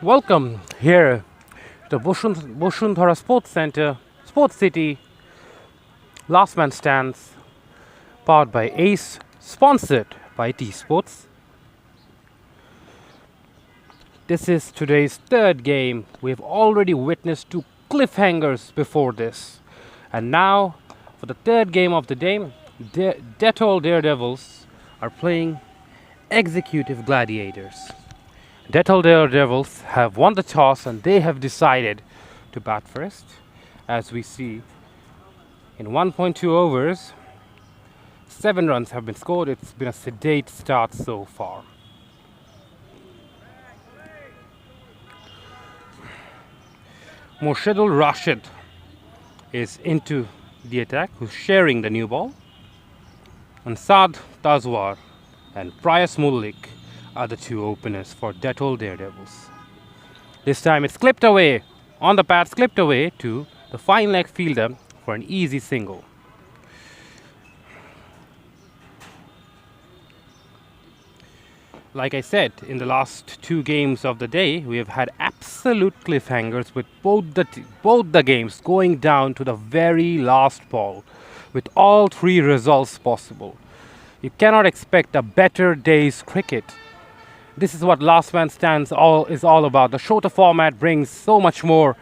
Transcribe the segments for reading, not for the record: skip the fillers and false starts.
Welcome here to Boshundhara Sports Center, Sports City, Last Man Stands, powered by Ace, sponsored by T Sports. This is today's third game. We've already witnessed two cliffhangers before this. And now, for the third game of the day, Dettol Daredevils are playing Executive Gladiators. Dettol Daredevils have won the toss and they have decided to bat first. As we see, in 1.2 overs, 7 runs have been scored. It's been a sedate start so far. Morshedul Rashid is into the attack, who's sharing the new ball. And Saad Tazwar and Prayas Mullik are the two openers for Dettol Daredevils. This time it's clipped away, on the pads, clipped away to the fine leg fielder for an easy single. Like I said, in the last two games of the day, we have had absolute cliffhangers with both the games going down to the very last ball, with all three results possible. You cannot expect a better day's cricket. This is what Last Man Stands is all about. The shorter format brings so much more.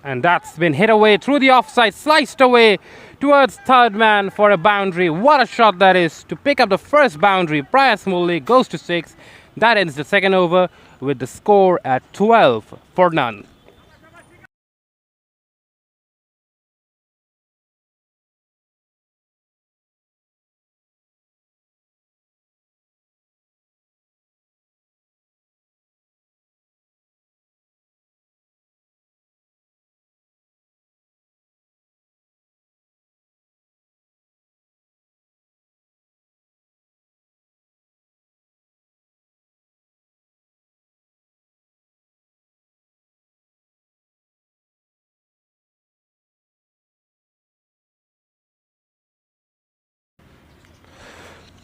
And that's been hit away through the offside, sliced away towards third man for a boundary. What a shot that is to pick up the first boundary. Prayas Mullik goes to 6. That ends the second over with the score at 12 for none.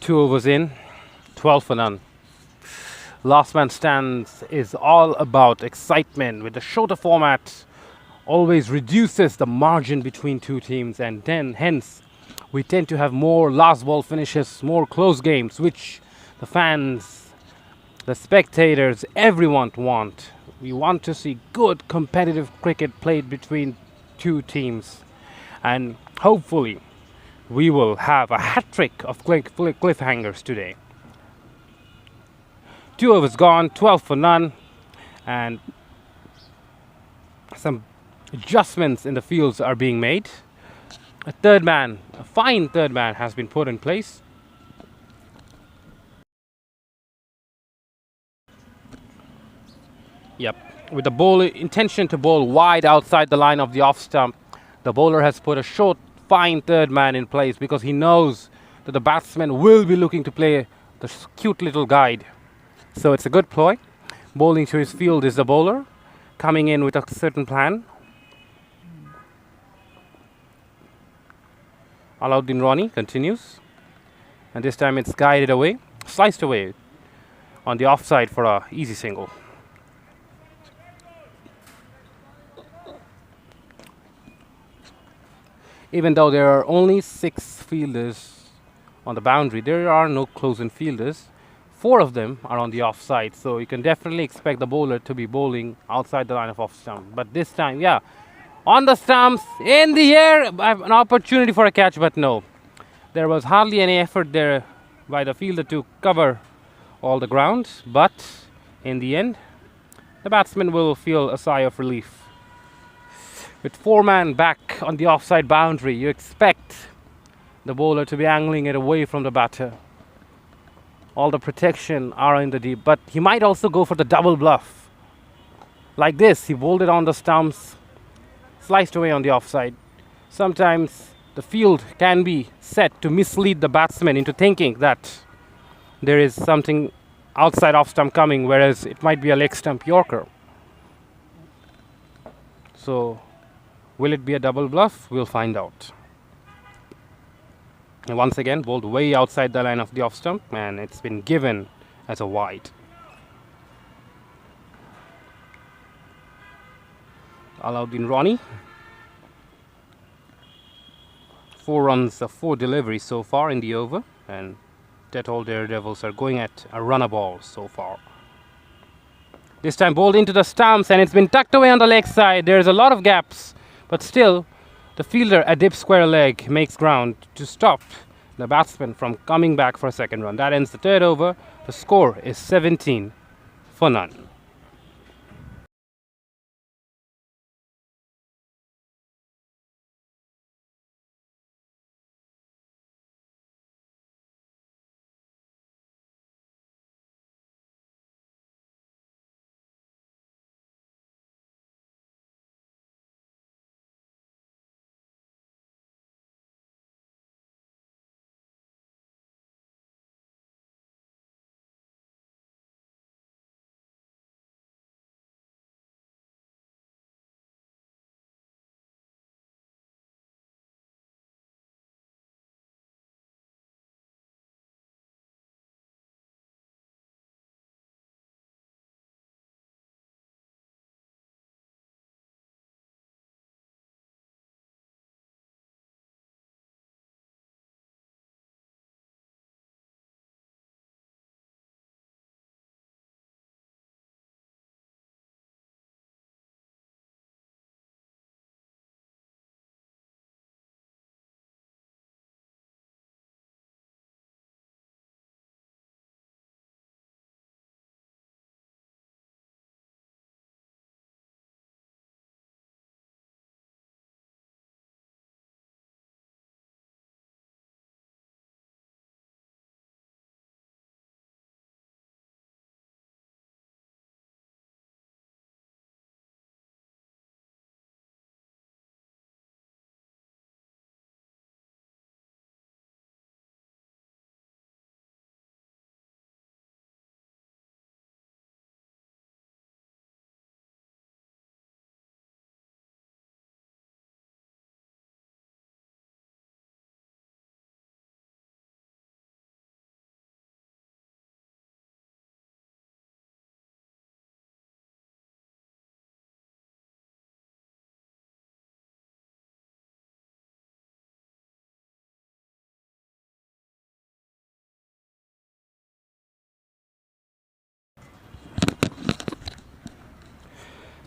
Two overs in, 12 for none. Last Man Stands is all about excitement, with the shorter format always reduces the margin between two teams, and then hence we tend to have more last ball finishes, more close games, which the fans, the spectators, everyone want. We want to see good competitive cricket played between two teams, and hopefully we will have a hat-trick of cliffhangers today. 2 overs gone, 12 for none, and some adjustments in the fields are being made. A fine third man has been put in place. Yep, with the bowler intention to bowl wide outside the line of the off stump, the bowler has put a short, fine third man in place because he knows that the batsman will be looking to play the cute little guide. So it's a good ploy. Bowling to his field is the bowler, coming in with a certain plan. Alauddin Rani continues, and this time it's guided away, sliced away on the offside for a easy single. Even though there are only 6 fielders on the boundary, there are no close-in fielders. 4 of them are on the offside, so you can definitely expect the bowler to be bowling outside the line of off stump. But this time, yeah, on the stumps, in the air, I have an opportunity for a catch, but no. There was hardly any effort there by the fielder to cover all the ground, but in the end, the batsman will feel a sigh of relief. With 4 men back on the offside boundary, you expect the bowler to be angling it away from the batter. All the protection are in the deep, but he might also go for the double bluff. Like this, he bowled it on the stumps, sliced away on the offside. Sometimes the field can be set to mislead the batsman into thinking that there is something outside off stump coming, whereas it might be a leg stump Yorker. So, will it be a double bluff? We'll find out. And once again, bowled way outside the line of the off stump, and it's been given as a wide. Alauddin Ronnie. 4 runs, 4 deliveries so far in the over, and Dettol Daredevils are going at a runner ball so far. This time bowled into the stumps, and it's been tucked away on the leg side. There's a lot of gaps, but still the fielder at dip square leg makes ground to stop the batsman from coming back for a second run. That ends the third over. The score is 17 for none.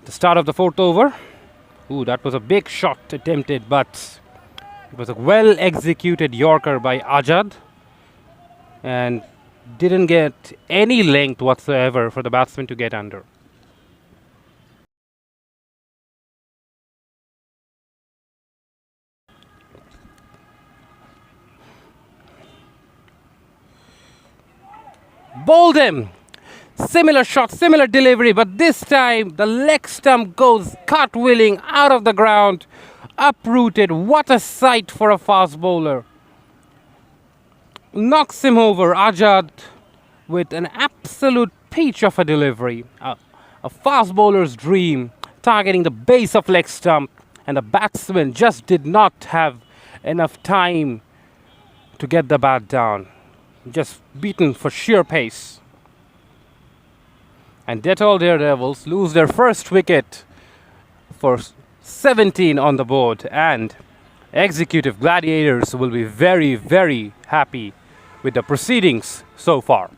The start of the fourth over. Ooh, that was a big shot attempted, but it was a well executed Yorker by Ajad and didn't get any length whatsoever for the batsman to get under. Bowled him! Similar shot, similar delivery, but this time the leg stump goes cartwheeling out of the ground, uprooted. What a sight for a fast bowler. Knocks him over. Ajad with an absolute peach of a delivery. A fast bowler's dream, targeting the base of leg stump, and the batsman just did not have enough time to get the bat down. Just beaten for sheer pace. And Dettol Daredevils lose their first wicket for 17 on the board, and Executive Gladiators will be very, very happy with the proceedings so far.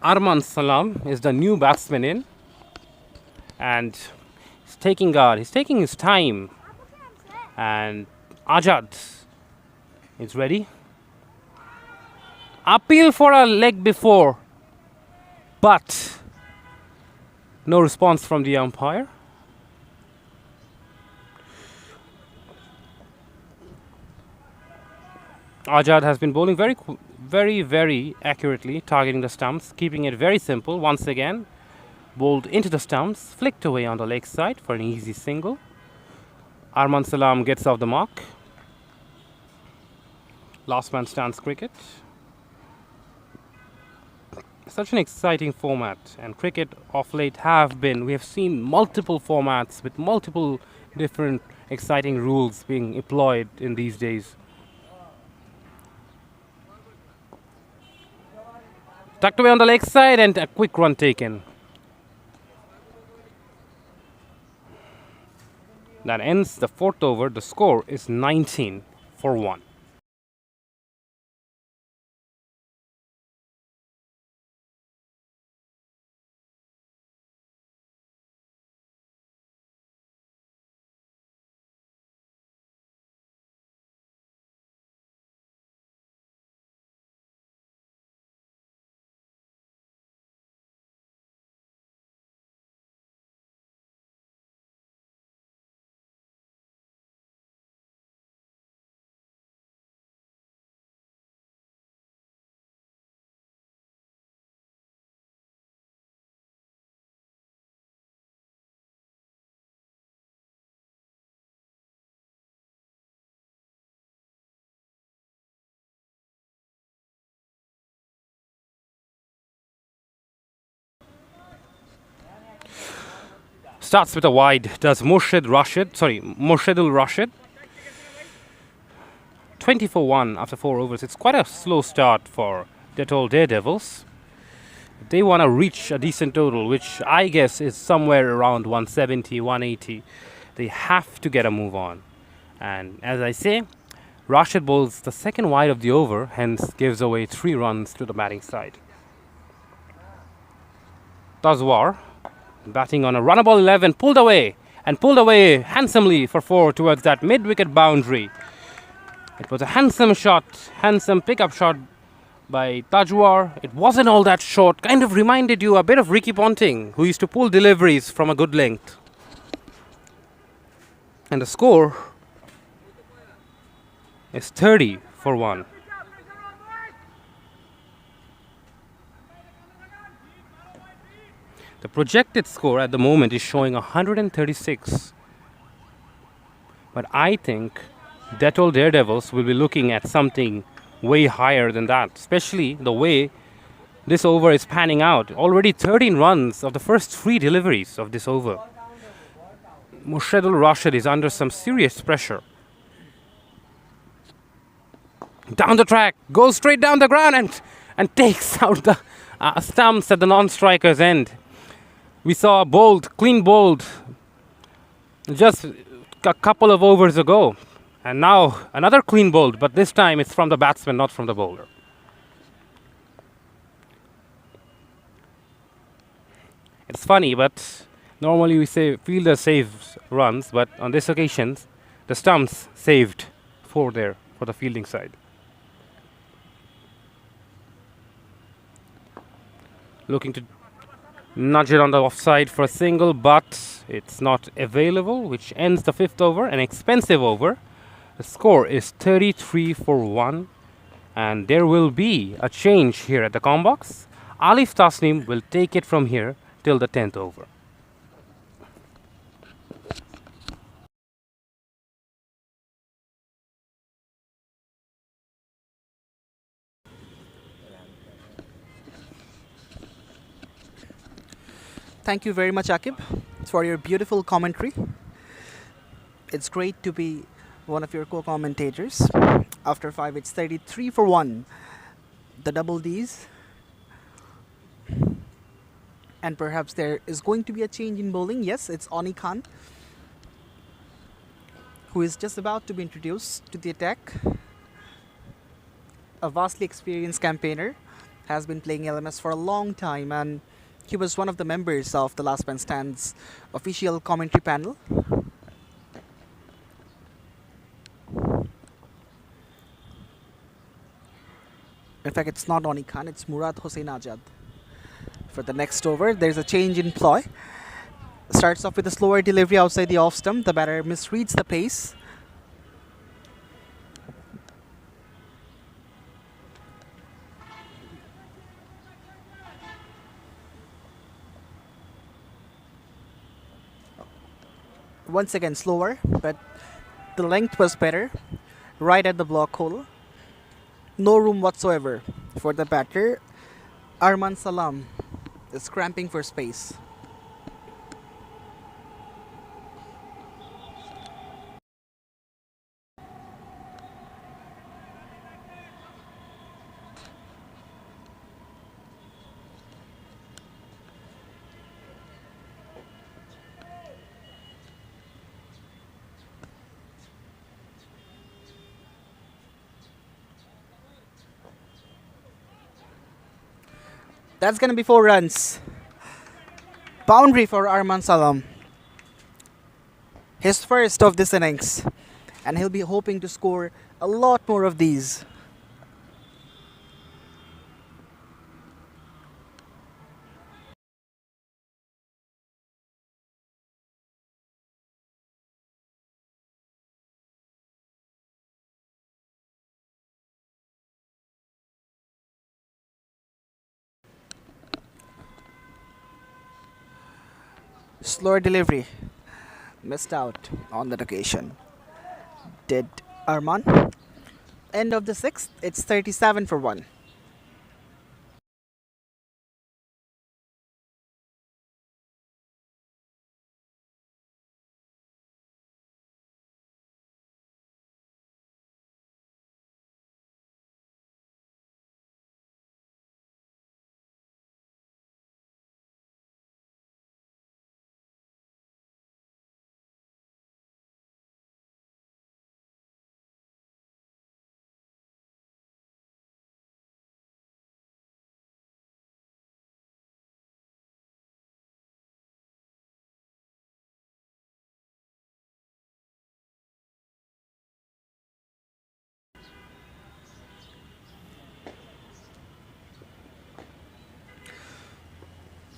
Arman Salam is the new batsman in, and he's taking his time, and Ajad is ready. Appeal for a leg before, but No response from the umpire. Ajad has been bowling very accurately, targeting the stumps, keeping it very simple. Once again, bowled into the stumps, flicked away on the leg side for an easy single. Arman Salam gets off the mark. Last man stands cricket. Such an exciting format, and cricket of late we have seen multiple formats with multiple different exciting rules being employed in these days. Tucked away on the leg side and a quick run taken. That ends the 4th over. The score is 19 for 1. Starts with a wide, does Murshidul Rashid. 24-1 after 4 overs. It's quite a slow start for Dettol Daredevils. They want to reach a decent total, which I guess is somewhere around 170, 180. They have to get a move on. And as I say, Rashid bowls the second wide of the over, hence gives away 3 runs to the batting side. Tazwar batting on a runnable 11, pulled away handsomely for 4 towards that mid-wicket boundary. It was a handsome pickup shot by Tajwar. It wasn't all that short, kind of reminded you a bit of Ricky Ponting, who used to pull deliveries from a good length. And the score is 30 for 1. The projected score at the moment is showing 136. But I think Dettol Daredevils will be looking at something way higher than that, especially the way this over is panning out. Already 13 runs of the first 3 deliveries of this over. Murshidul Rashid is under some serious pressure. Down the track, goes straight down the ground and takes out the stumps at the non-striker's end. We saw a clean bowled just a couple of overs ago. And now another clean bowled, but this time it's from the batsman, not from the bowler. It's funny, but normally we say fielder saves runs, but on this occasion, the stumps saved 4 there for the fielding side. Looking to nudge it on the offside for a single, but it's not available, which ends the 5th over, an expensive over. The score is 33 for 1, and there will be a change here at the com box. Alif Tasnim will take it from here till the 10th over. Thank you very much, Akib, for your beautiful commentary. It's great to be one of your co-commentators. After 5, it's 33 for 1. The double Ds. And perhaps there is going to be a change in bowling. Yes, it's Oni Khan, who is just about to be introduced to the attack. A vastly experienced campaigner, has been playing LMS for a long time, and he was one of the members of the Last Man Stand's official commentary panel. In fact, it's not Oni Khan, it's Murad Hossein Ajad. For the next over, there's a change in ploy. Starts off with a slower delivery outside the off stump. The batter misreads the pace. Once again slower, but the length was better. Right at the block hole. No room whatsoever for the batter. Arman Salam is cramping for space. That's gonna be 4 runs. Boundary for Arman Salam. His first of this innings. And he'll be hoping to score a lot more of these. Slower delivery. Missed out on that occasion. Did Arman? End of the sixth. It's 37 for 1.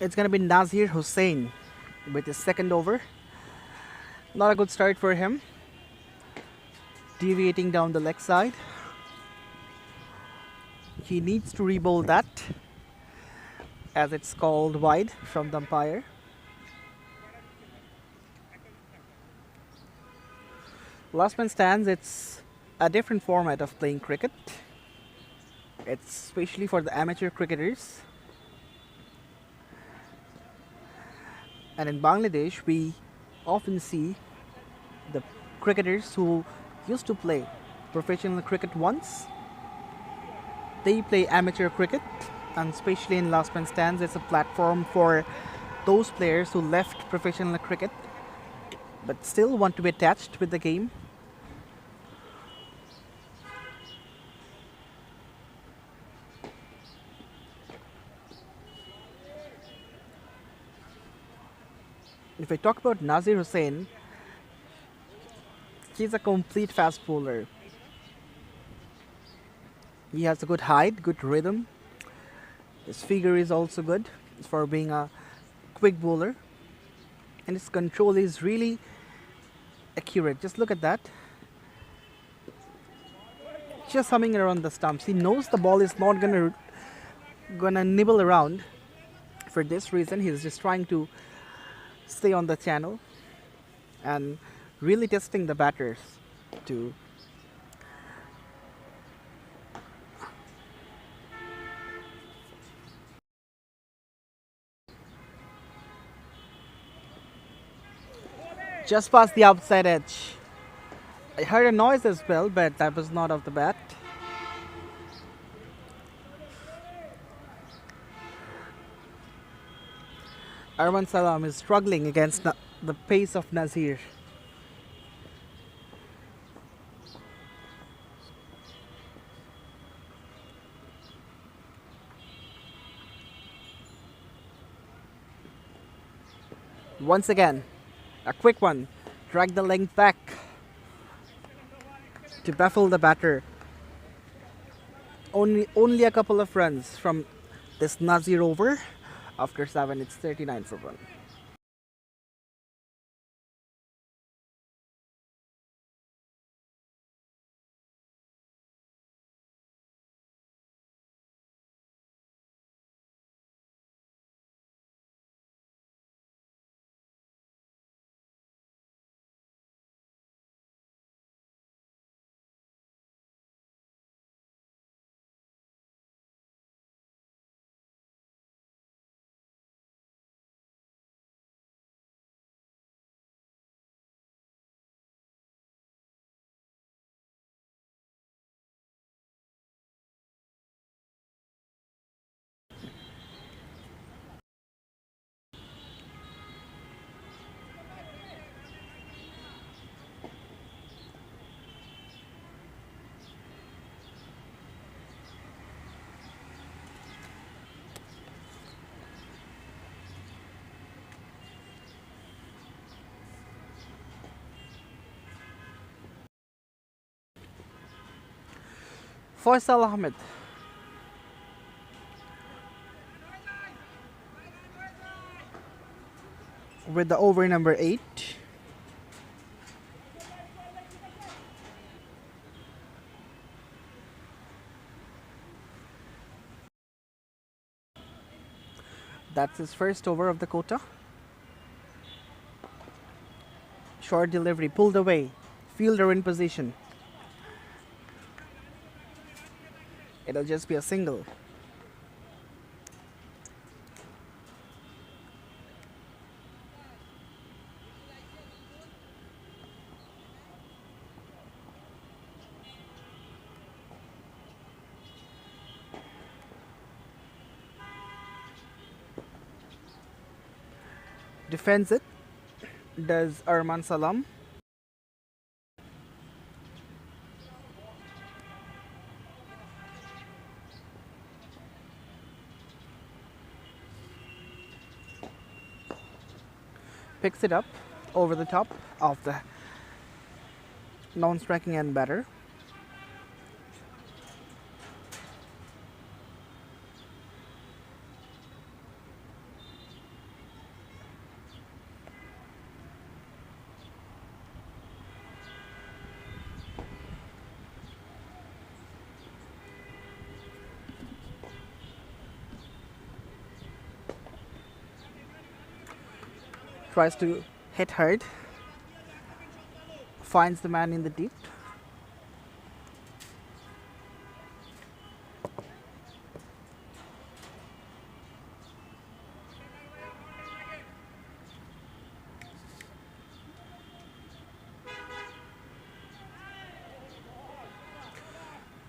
It's gonna be Nazir Hussain with his second over. Not a good start for him. Deviating down the leg side. He needs to re-bowl that as it's called wide from the umpire. Last man stands, it's a different format of playing cricket. It's especially for the amateur cricketers. And in Bangladesh, we often see the cricketers who used to play professional cricket once. They play amateur cricket, and especially in last man stands, it's a platform for those players who left professional cricket but still want to be attached with the game. If I talk about Nazir Hussain, he's a complete fast bowler. He has a good height, good rhythm. His figure is also good for being a quick bowler. And his control is really accurate. Just look at that. Just humming around the stumps. He knows the ball is not gonna nibble around. For this reason, he's just trying to stay on the channel and really testing the batters to just past the outside edge. I heard a noise as well, but that was not of the bat. Arman Salam is struggling against the pace of Nazir. Once again, a quick one. Drag the length back to baffle the batter. Only a couple of runs from this Nazir over. After 7, it's 39 for 1. Faisal Ahmed with the over number 8. That's his first over of the quota. Short delivery, pulled away. Fielder in position. It'll just be a single. Defends it. Does Arman Salam. Picks it up over the top of the non-striking end batter. Tries to hit hard. Finds the man in the deep.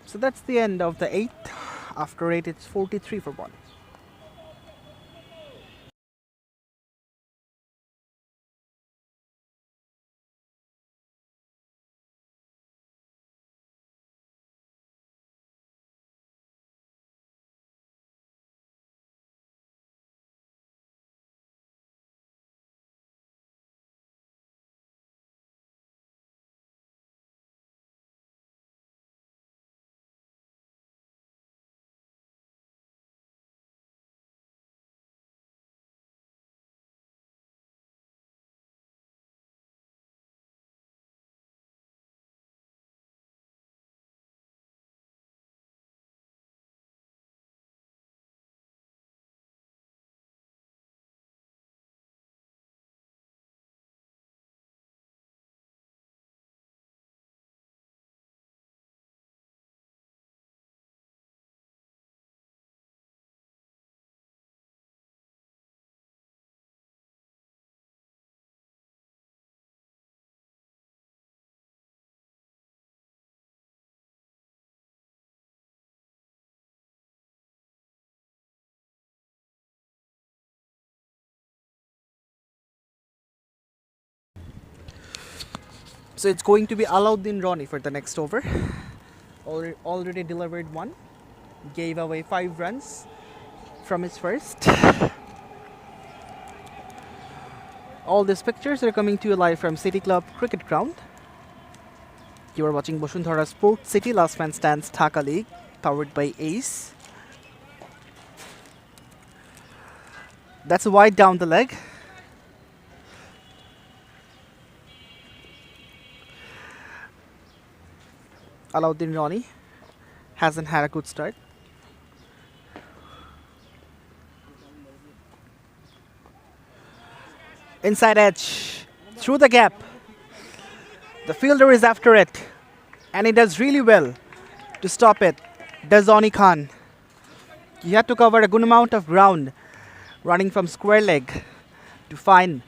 So that's the end of the 8th. After 8, it's 43 for 1. So it's going to be Alauddin Rani for the next over. Already delivered one. Gave away 5 runs from his first. All these pictures are coming to you live from City Club Cricket Ground. You are watching Basuntara Sports City Last Man Stands Dhaka League, powered by Ace. That's wide down the leg. Alauddin Rani hasn't had a good start. Inside edge, through the gap. The fielder is after it, and he does really well to stop it. Dazoni Khan. He had to cover a good amount of ground, running from square leg to find,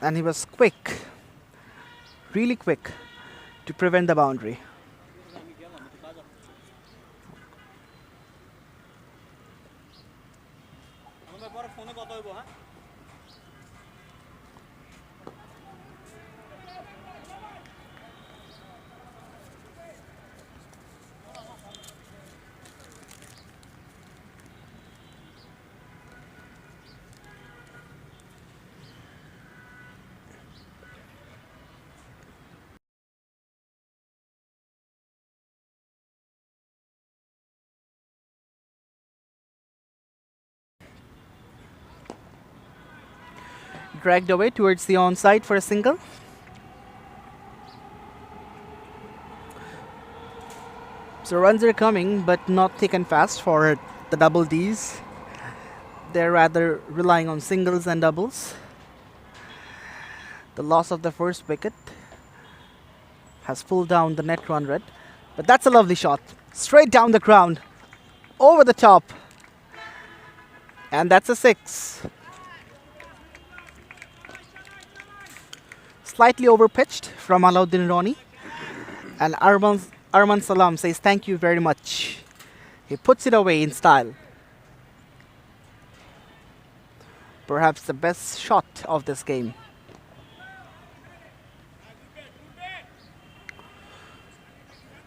and he was quick, really quick, to prevent the boundary. dragged away towards the onside for a single. So runs are coming, but not taken fast for the double Ds. They're rather relying on singles and doubles. The loss of the first wicket has pulled down the net run rate. But that's a lovely shot. Straight down the ground. Over the top. And that's a 6. Slightly overpitched from Alauddin Roni. And Arman Salam says thank you very much. He puts it away in style. Perhaps the best shot of this game.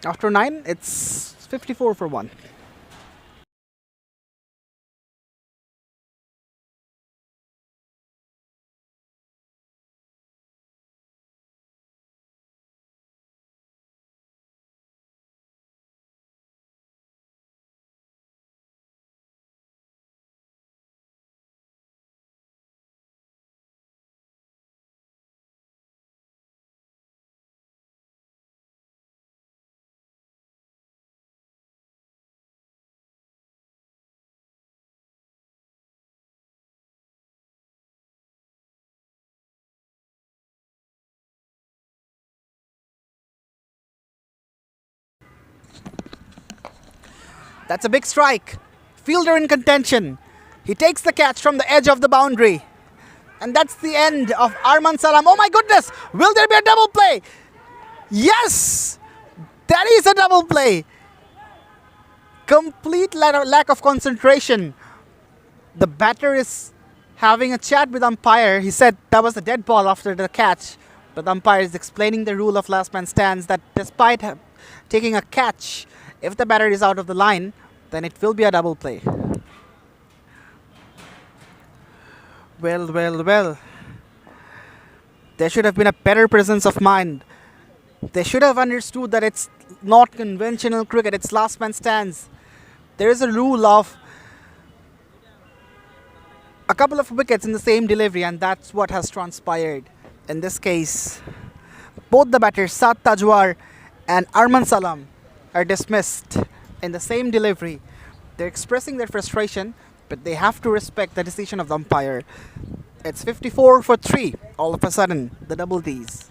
After 9, it's 54 for 1. That's a big strike. Fielder in contention. He takes the catch from the edge of the boundary. And that's the end of Arman Salam. Oh my goodness! Will there be a double play? Yes! That is a double play. Complete lack of concentration. The batter is having a chat with umpire. He said that was a dead ball after the catch. But the umpire is explaining the rule of last man stands, that despite taking a catch, if the batter is out of the line, then it will be a double play. Well. There should have been a better presence of mind. They should have understood that it's not conventional cricket, it's last man stands. There is a rule of a couple of wickets in the same delivery, and that's what has transpired. In this case, both the batters, Saad Tajwar and Arman Salam, are dismissed in the same delivery. They're expressing their frustration, but they have to respect the decision of the umpire. It's 54 for 3, all of a sudden, the double Ds.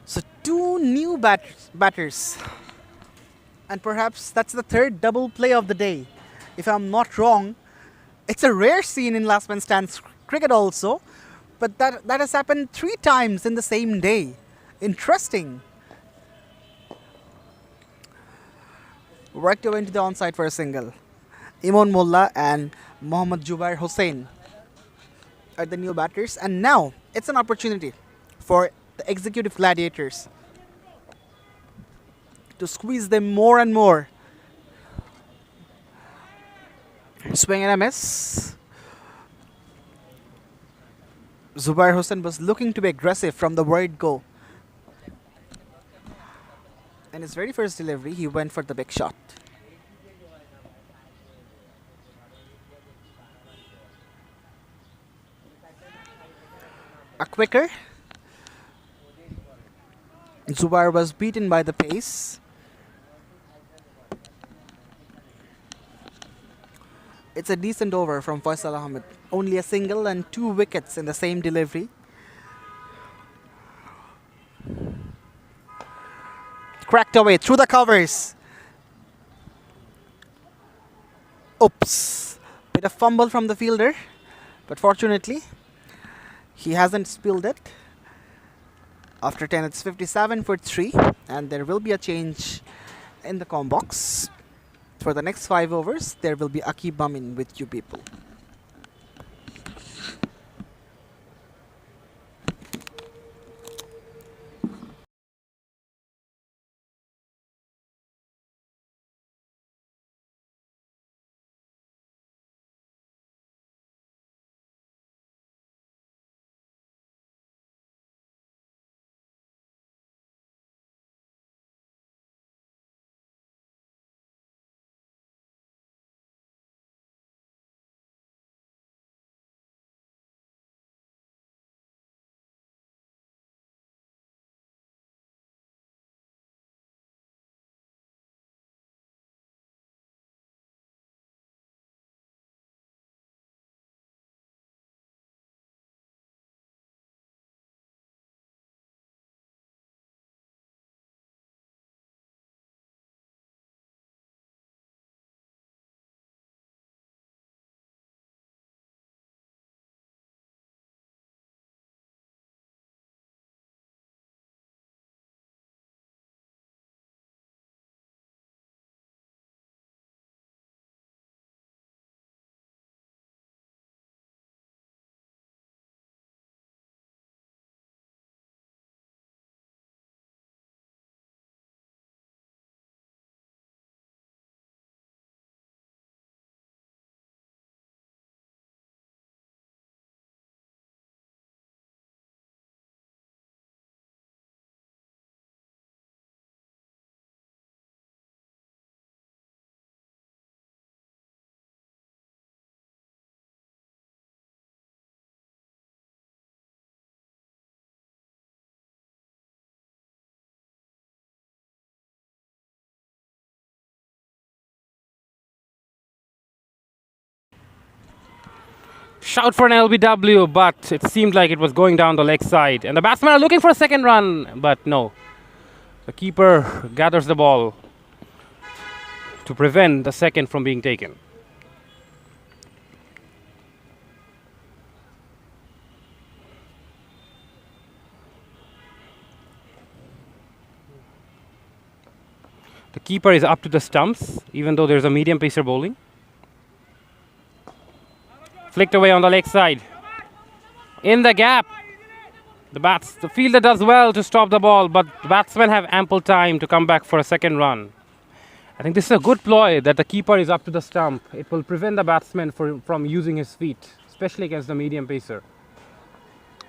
So 2 new batters. And perhaps that's the third double play of the day. If I'm not wrong, it's a rare scene in last man stands cricket also. But that has happened 3 times in the same day. Interesting. Worked away into the onside for a single. Imon Mullah and Mohammad Jubair Hossain are the new batters. And now it's an opportunity for the executive Gladiators to squeeze them more and more. Swing and a miss. Zubair Hossain was looking to be aggressive from the word go. In his very first delivery, he went for the big shot. A quicker. Zubair was beaten by the pace. It's a decent over from Faisal Ahmed. Only a single and 2 wickets in the same delivery. Cracked away through the covers. Oops. Bit of fumble from the fielder, but fortunately, he hasn't spilled it. After 10, it's 57 for 3, and there will be a change in the com box. For the next 5 overs, there will be Akib Bamin with you people. Shout for an LBW, but it seemed like it was going down the leg side. And the batsmen are looking for a second run, but no. The keeper gathers the ball to prevent the second from being taken. The keeper is up to the stumps, even though there's a medium pacer bowling. Flicked away on the leg side. In the gap. The fielder does well to stop the ball, but the batsmen have ample time to come back for a second run. I think this is a good ploy that the keeper is up to the stump. It will prevent the batsman from using his feet, especially against the medium pacer.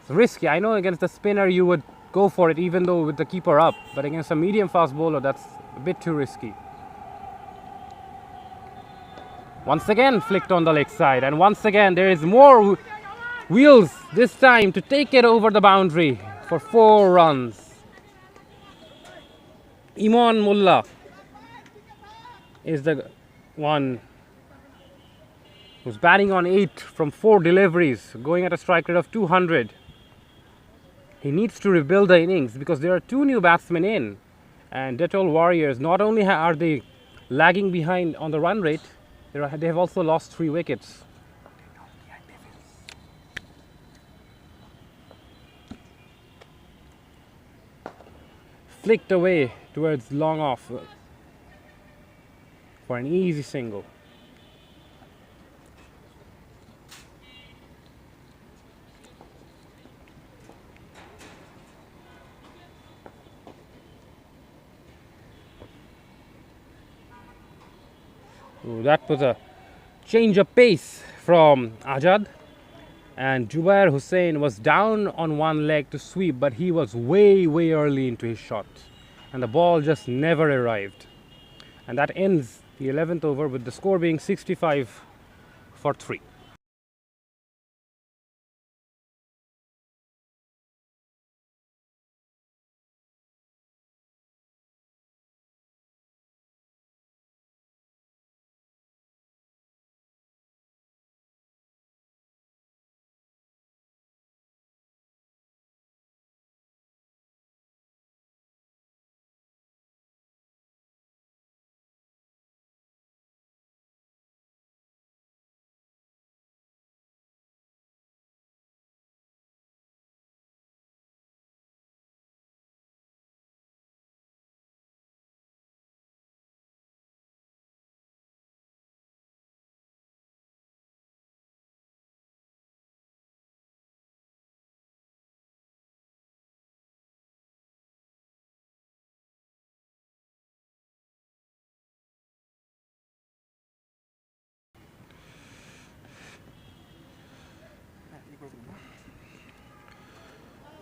It's risky. I know against the spinner you would go for it even though with the keeper up, but against a medium fast bowler that's a bit too risky. Once again flicked on the leg side, and once again there is more wheels this time to take it over the boundary for 4 runs. Iman Mullah is the one who's batting on 8 from 4 deliveries, going at a strike rate of 200. He needs to rebuild the innings because there are 2 new batsmen in, and Dettol Warriors not only are they lagging behind on the run rate, they have also lost 3 wickets. Flicked away towards long off for an easy single. So that was a change of pace from Ajad, and Jubair Hussain was down on one leg to sweep, but he was way early into his shot and the ball just never arrived, and that ends the 11th over with the score being 65 for 3.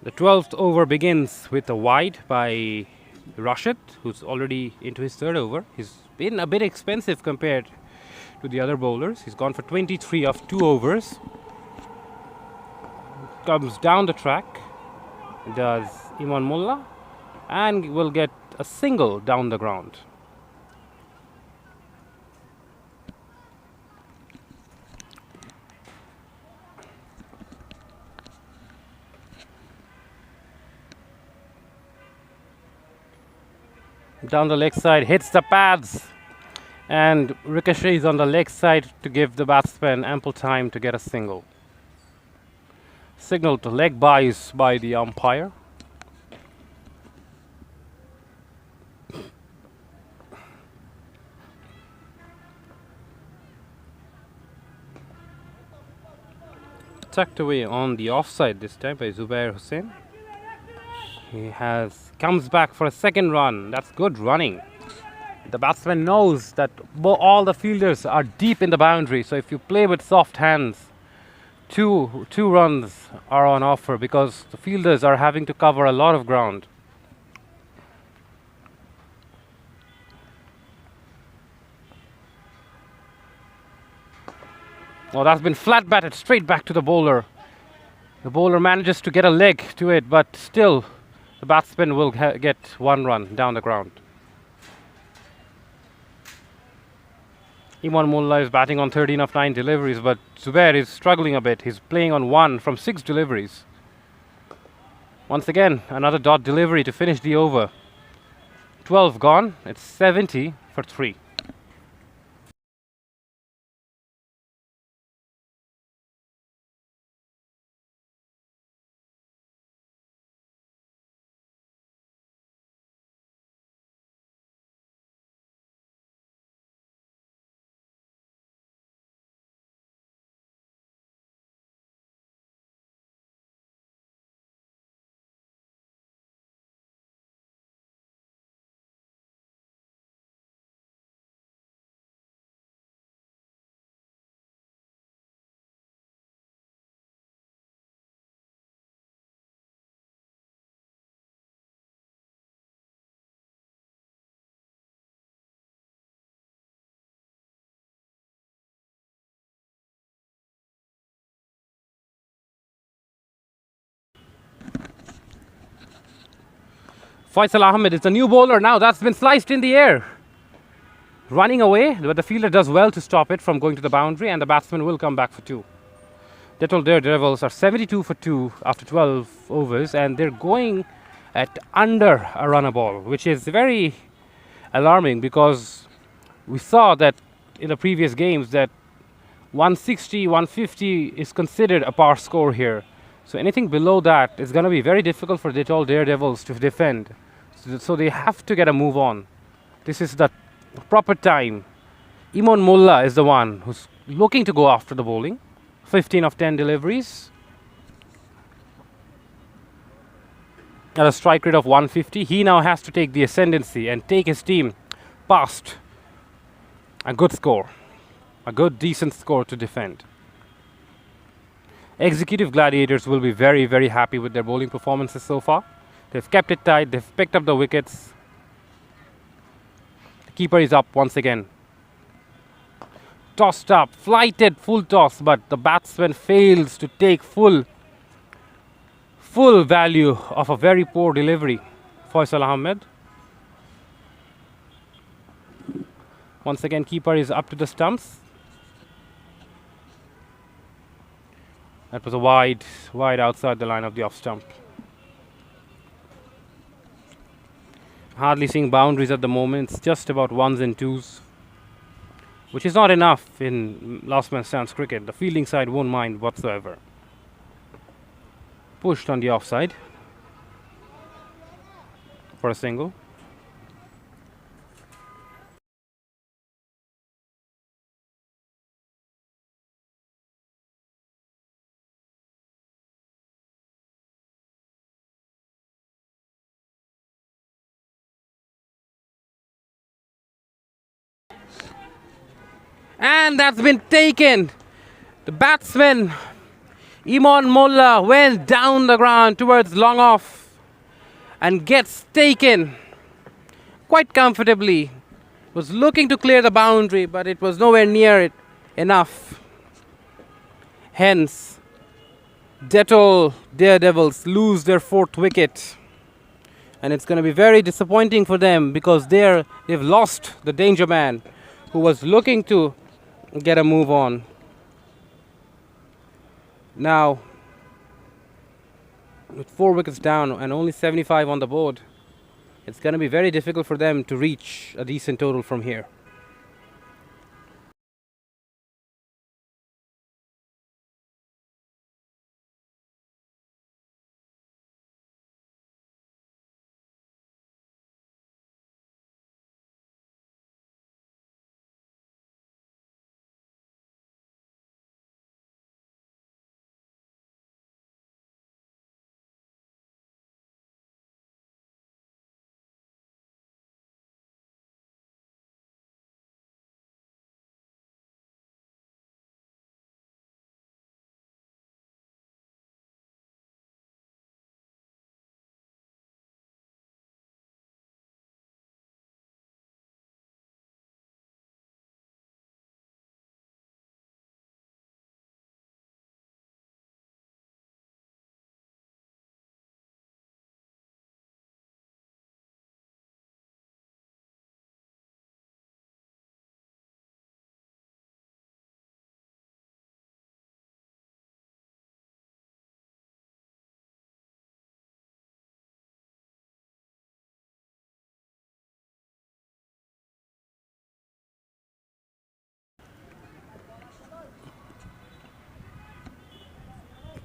The 12th over begins with a wide by Rashid, who's already into his third over. He's been a bit expensive compared to the other bowlers. He's gone for 23 of 2 overs. Comes down the track, does Iman Mullah, and will get a single down the ground. Down the leg side, hits the pads, and ricochets on the leg side to give the batsman ample time to get a single. Signal to leg byes by the umpire. Tucked away on the offside this time by Zubair Hussain. He comes back for a second run. That's good running. The batsman knows that all the fielders are deep in the boundary, so if you play with soft hands, two runs are on offer because the fielders are having to cover a lot of ground. Oh, that's been flat batted straight back to the bowler. The bowler manages to get a leg to it, but still the batsman will get 1 run down the ground. Iman Mullah is batting on 13 of 9 deliveries, but Zubair is struggling a bit. He's playing on 1 from 6 deliveries. Once again, another dot delivery to finish the over. 12 gone. It's 70 for 3. Faisal Ahmed is the new bowler now. That's been sliced in the air. Running away, but the fielder does well to stop it from going to the boundary, and the batsman will come back for 2. Dettol Daredevils are 72 for 2 after 12 overs, and they're going at under a run a ball, which is very alarming because we saw that in the previous games that 160, 150 is considered a par score here. So anything below that is going to be very difficult for Dettol Daredevils to defend. So they have to get a move on. This is the proper time. Iman Mullah is the one who's looking to go after the bowling. 15 of 10 deliveries. At a strike rate of 150, he now has to take the ascendancy and take his team past a good score. A good, decent score to defend. Executive Gladiators will be very, very happy with their bowling performances so far. They've kept it tight. They've picked up the wickets. The keeper is up once again. Tossed up, flighted, full toss, but the batsman fails to take full value of a very poor delivery. Faisal Ahmed. Once again, keeper is up to the stumps. That was a wide outside the line of the off stump. Hardly seeing boundaries at the moment. It's just about 1s and 2s, which is not enough in last man stands cricket. The fielding side won't mind whatsoever. Pushed on the offside for a single. And that's been taken. The batsman Imon Molla went down the ground towards long off and gets taken quite comfortably. Was looking to clear the boundary, but it was nowhere near it enough. Hence, Dettol Daredevils lose their 4th wicket. And it's going to be very disappointing for them because they've lost the danger man who was looking to get a move on. Now, with 4 wickets down and only 75 on the board, it's going to be very difficult for them to reach a decent total from here.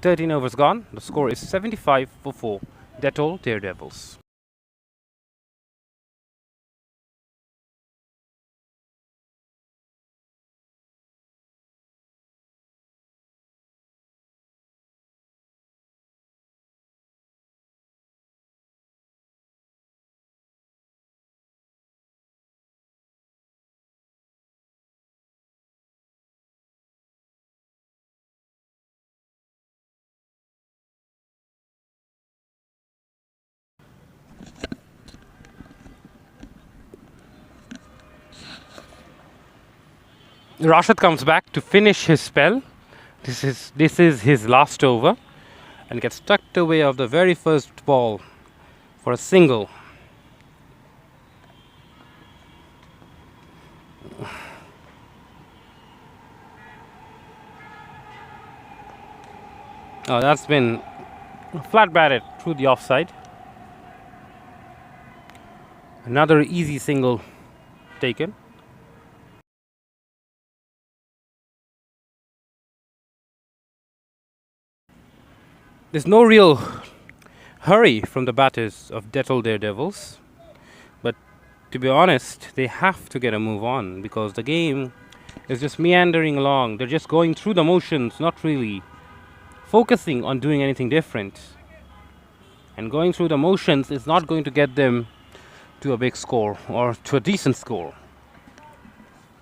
Thirteen overs gone. The score is 75 for 4. Dettol Daredevils. Rashid comes back to finish his spell. This is his last over and gets tucked away of the very first ball for a single. Oh, that's been flat batted through the offside. Another easy single taken. There's no real hurry from the batters of Dettol Daredevils, but to be honest, they have to get a move on because the game is just meandering along. They're just going through the motions, not really focusing on doing anything different. And going through the motions is not going to get them to a big score or to a decent score.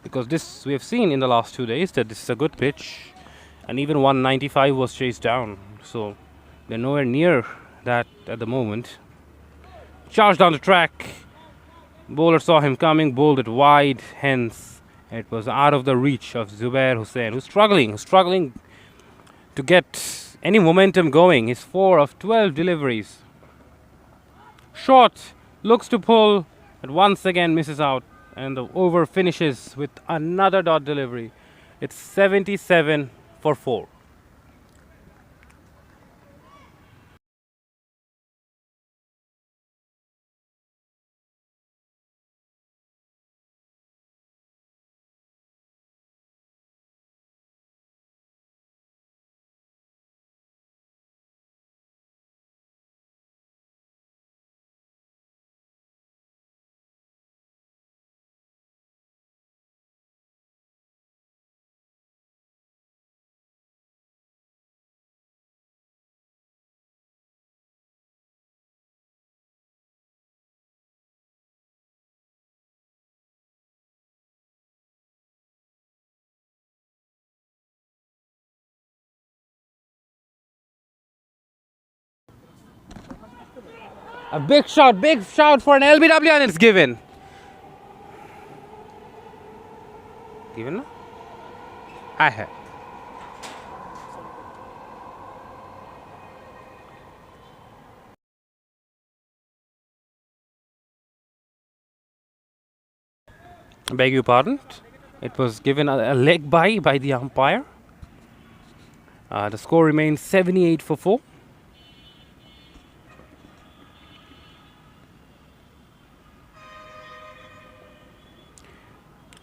Because this, we have seen in the last 2 days that this is a good pitch, and even 195 was chased down. So they're nowhere near that at the moment. Charged down the track. Bowler saw him coming, bowled it wide, hence it was out of the reach of Zubair Hussain, who's struggling to get any momentum going. He's 4 of 12 deliveries. Short, looks to pull, but once again misses out, and the over finishes with another dot delivery. It's 77 for 4. A big shout for an LBW, and it's given. Given now? I have. I beg your pardon. It was given a leg by the umpire. The score remains 78 for 4.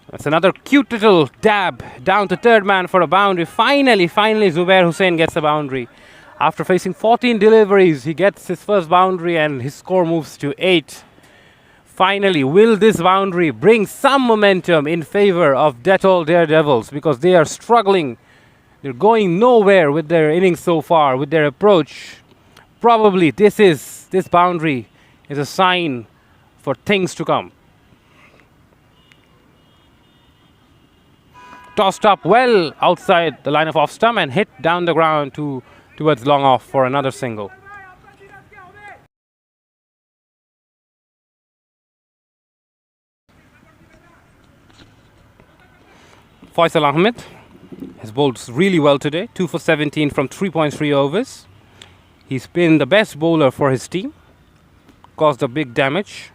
That's another cute little dab down to third man for a boundary. Finally, Zubair Hussain gets a boundary. After facing 14 deliveries, he gets his first boundary and his score moves to 8. Finally, will this boundary bring some momentum in favor of Dettol Daredevils, because they are struggling. They're going nowhere with their innings so far, with their approach. Probably this boundary is a sign for things to come. Tossed up well outside the line of off stump and hit down the ground towards long off for another single. Faisal Ahmed has bowled really well today, 2 for 17 from 3.3 overs. He's been the best bowler for his team, caused a big damage.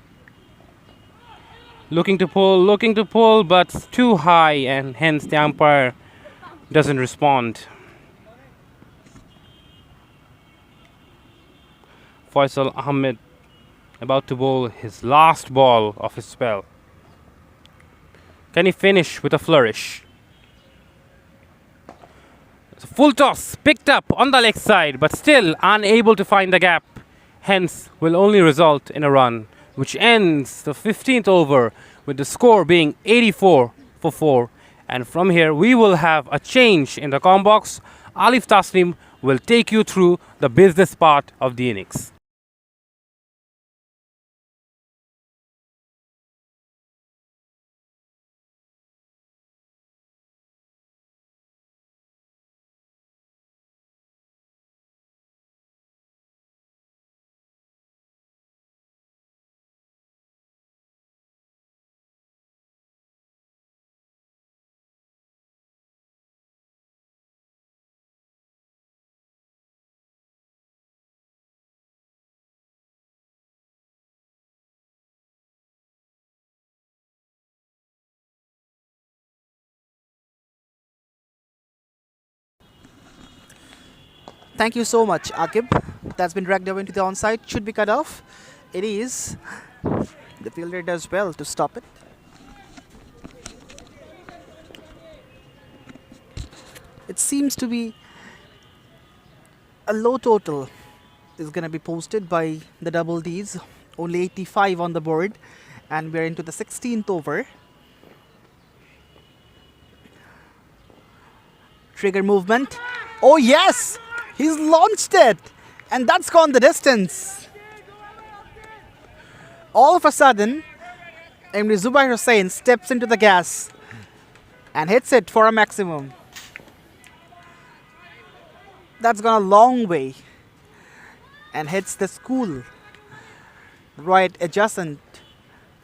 Looking to pull, but it's too high, and hence the umpire doesn't respond. Faisal Ahmed about to bowl his last ball of his spell. Can he finish with a flourish? It's a full toss, picked up on the leg side, but still unable to find the gap. Hence will only result in a run, which ends the 15th over with the score being 84 for 4. And from here, we will have a change in the comm box. Alif Taslim will take you through the business part of the innings. Thank you so much, Akib. That's been dragged away into the onside. Should be cut off. It is. The fielder does well to stop it. It seems to be a low total is going to be posted by the double Ds. Only 85 on the board, and we're into the 16th over. Trigger movement. Oh yes! He's launched it! And that's gone the distance. All of a sudden, Emre Zubair Hussain steps into the gas and hits it for a maximum. That's gone a long way and hits the school right adjacent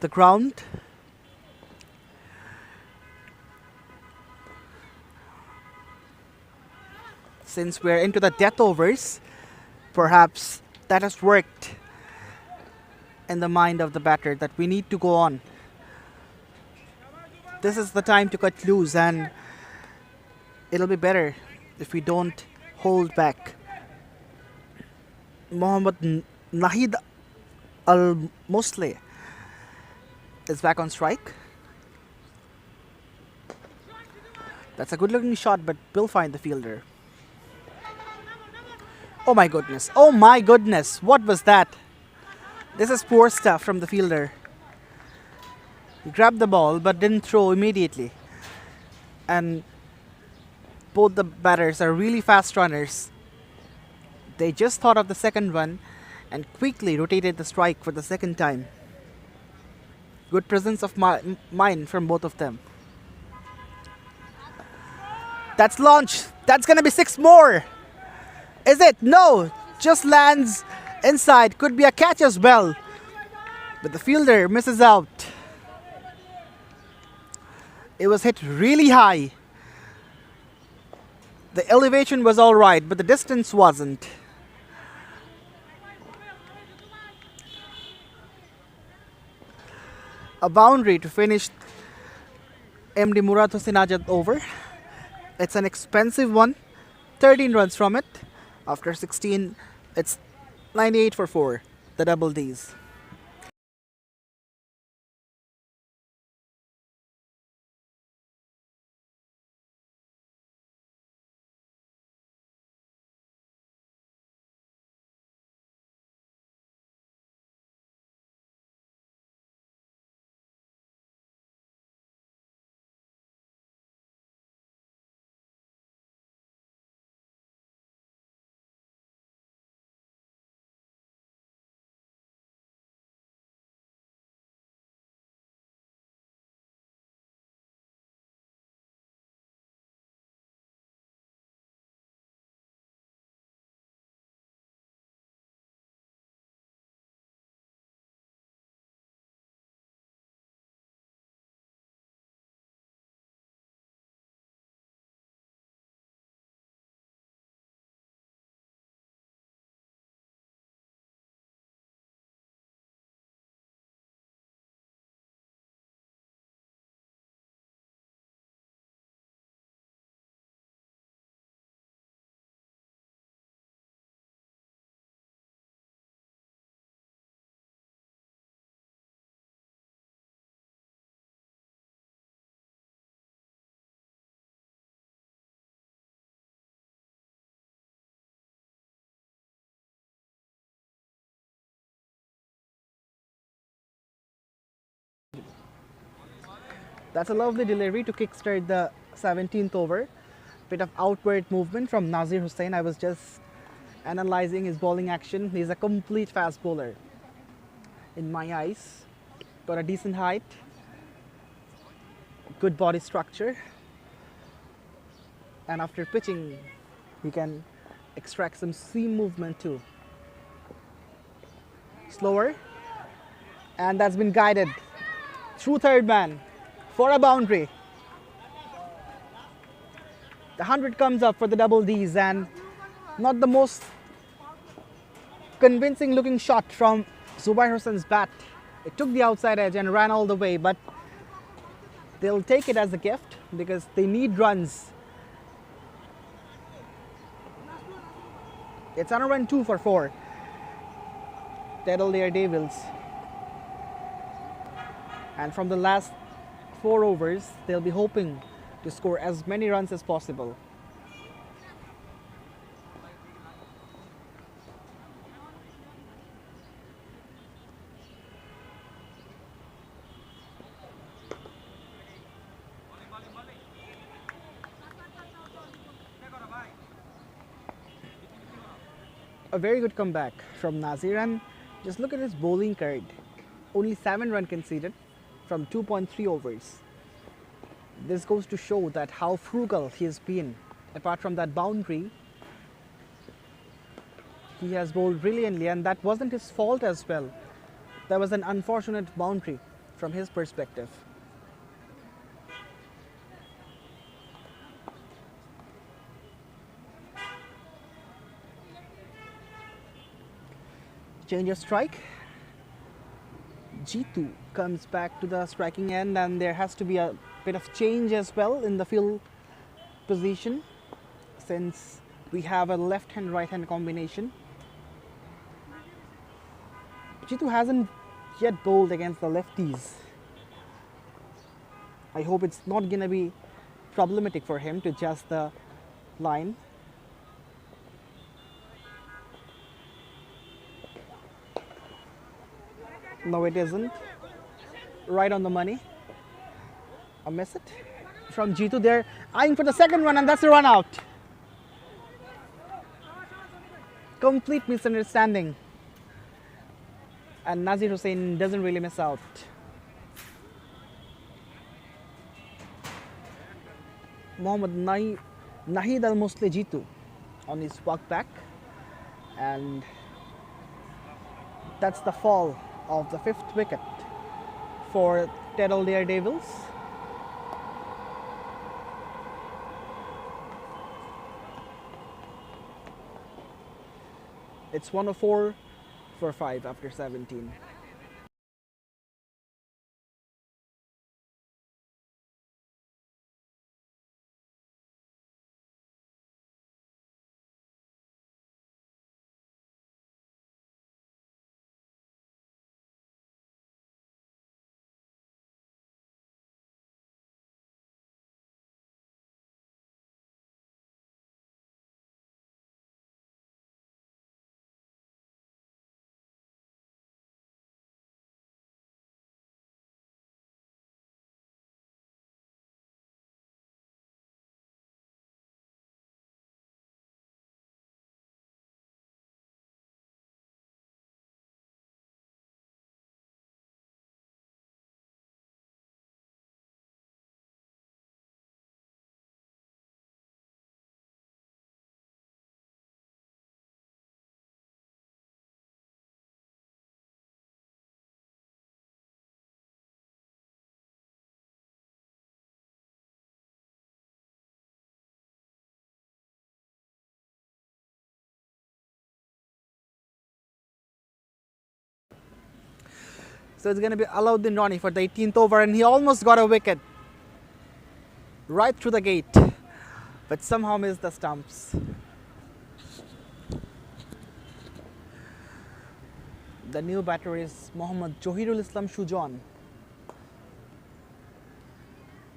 the ground. Since we're into the death overs, perhaps that has worked in the mind of the batter that we need to go on. This is the time to cut loose, and it'll be better if we don't hold back. Mohammad Nahid Al-Musli is back on strike. That's a good looking shot, but we'll find the fielder. Oh my goodness. Oh my goodness. What was that? This is poor stuff from the fielder. He grabbed the ball but didn't throw immediately. And both the batters are really fast runners. They just thought of the second one and quickly rotated the strike for the second time. Good presence of mind from both of them. That's launched. That's going to be 6 more. Is it? No. Just lands Inside, could be a catch as well. But the fielder misses out. It was hit really high. The elevation was alright, but the distance wasn't. A boundary to finish MD Murad Hossain Ajad over. It's an expensive one. 13 runs from it. After 16, it's 98 for 4, the double Ds. That's a lovely delivery to kickstart the 17th over. Bit of outward movement from Nazir Hussain. I was just analyzing his bowling action. He's a complete fast bowler in my eyes. Got a decent height, good body structure, and after pitching, he can extract some seam movement too. Slower, and that's been guided through third man for a boundary. The 100 comes up for the double Ds, and not the most convincing looking shot from Zubair Hossain's bat. It took the outside edge and ran all the way, but they'll take it as a gift because they need runs. It's on a run 2 for 4. Dettol Daredevils. And from the last 4 overs, they'll be hoping to score as many runs as possible. A very good comeback from Nazir, and just look at his bowling card. Only 7 runs conceded from 2.3 overs. This goes to show that how frugal he has been. Apart from that boundary, he has bowled brilliantly, and that wasn't his fault as well. That was an unfortunate boundary from his perspective. Change of strike. Jitu comes back to the striking end, and there has to be a bit of change as well in the field position since we have a left hand right hand combination. Jitu hasn't yet bowled against the lefties. I hope it's not gonna be problematic for him to adjust the line. No, it isn't. Right on the money. A miss it from Jitu there, eyeing for the second one, and that's a run out. Complete misunderstanding. And Nazir Hussain doesn't really miss out. Mohammad Nahid Al Musli Jitu on his walk back, and That's the fall of the fifth wicket for Dettol Daredevils. It's 104 for 5 after 17. So it's going to be Alauddin Rani for the 18th over, and he almost got a wicket right through the gate, but somehow missed the stumps. The new batter is Mohammad Johirul Islam Shujan.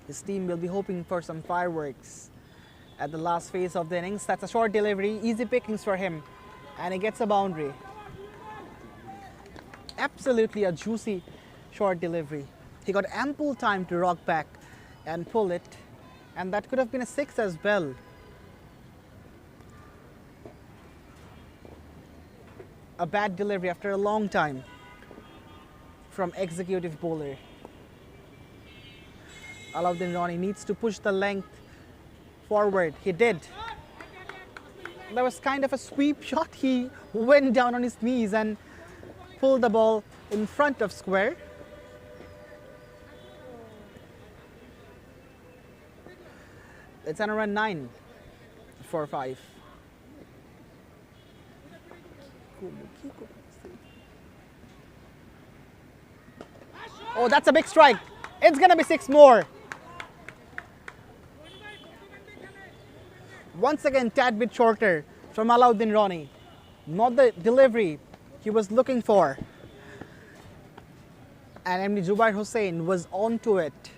His team will be hoping for some fireworks at the last phase of the innings. That's a short delivery, easy pickings for him, and he gets a boundary. Absolutely a juicy short delivery. He got ample time to rock back and pull it, and that could have been a 6 as well. A bad delivery after a long time from executive bowler. Alauddin Rani needs to push the length forward. He did. That was kind of a sweep shot. He went down on his knees and pulled the ball in front of square. It's on a run 9 for 5. Oh, that's a big strike. It's going to be 6 more. Once again, tad bit shorter from Alauddin Rani. Not the delivery he was looking for. And MD Zubair Hussain was onto it.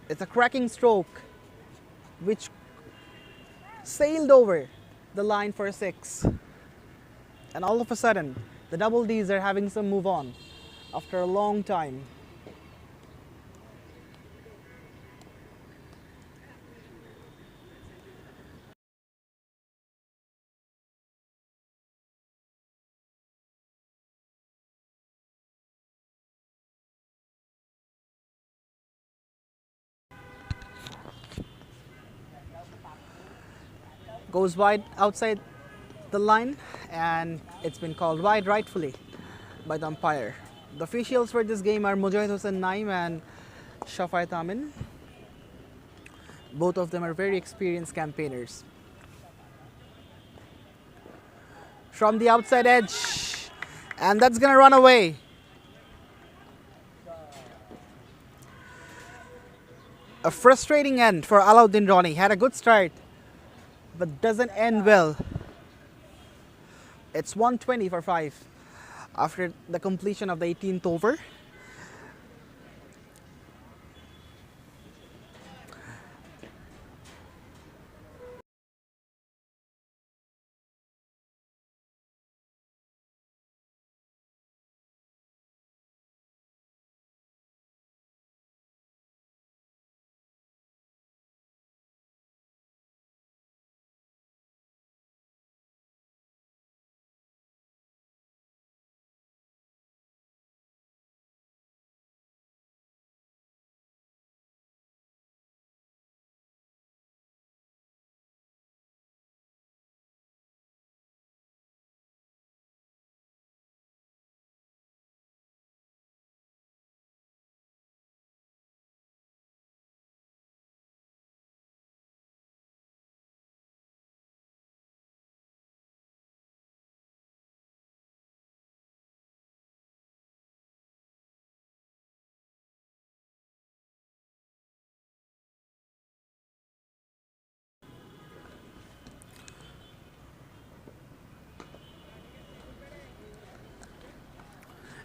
It's a cracking stroke which sailed over the line for a 6. And all of a sudden, the Double Ds are having some move on after a long time. Goes wide outside the line, and it's been called wide rightfully by the umpire. The officials for this game are Mujahid Hossain Naim and Shafayat Amin. Both of them are very experienced campaigners. From the outside edge, and that's gonna run away. A frustrating end for Alauddin Rani. Had a good start, but doesn't end well. It's 120 for 5 after the completion of the 18th over.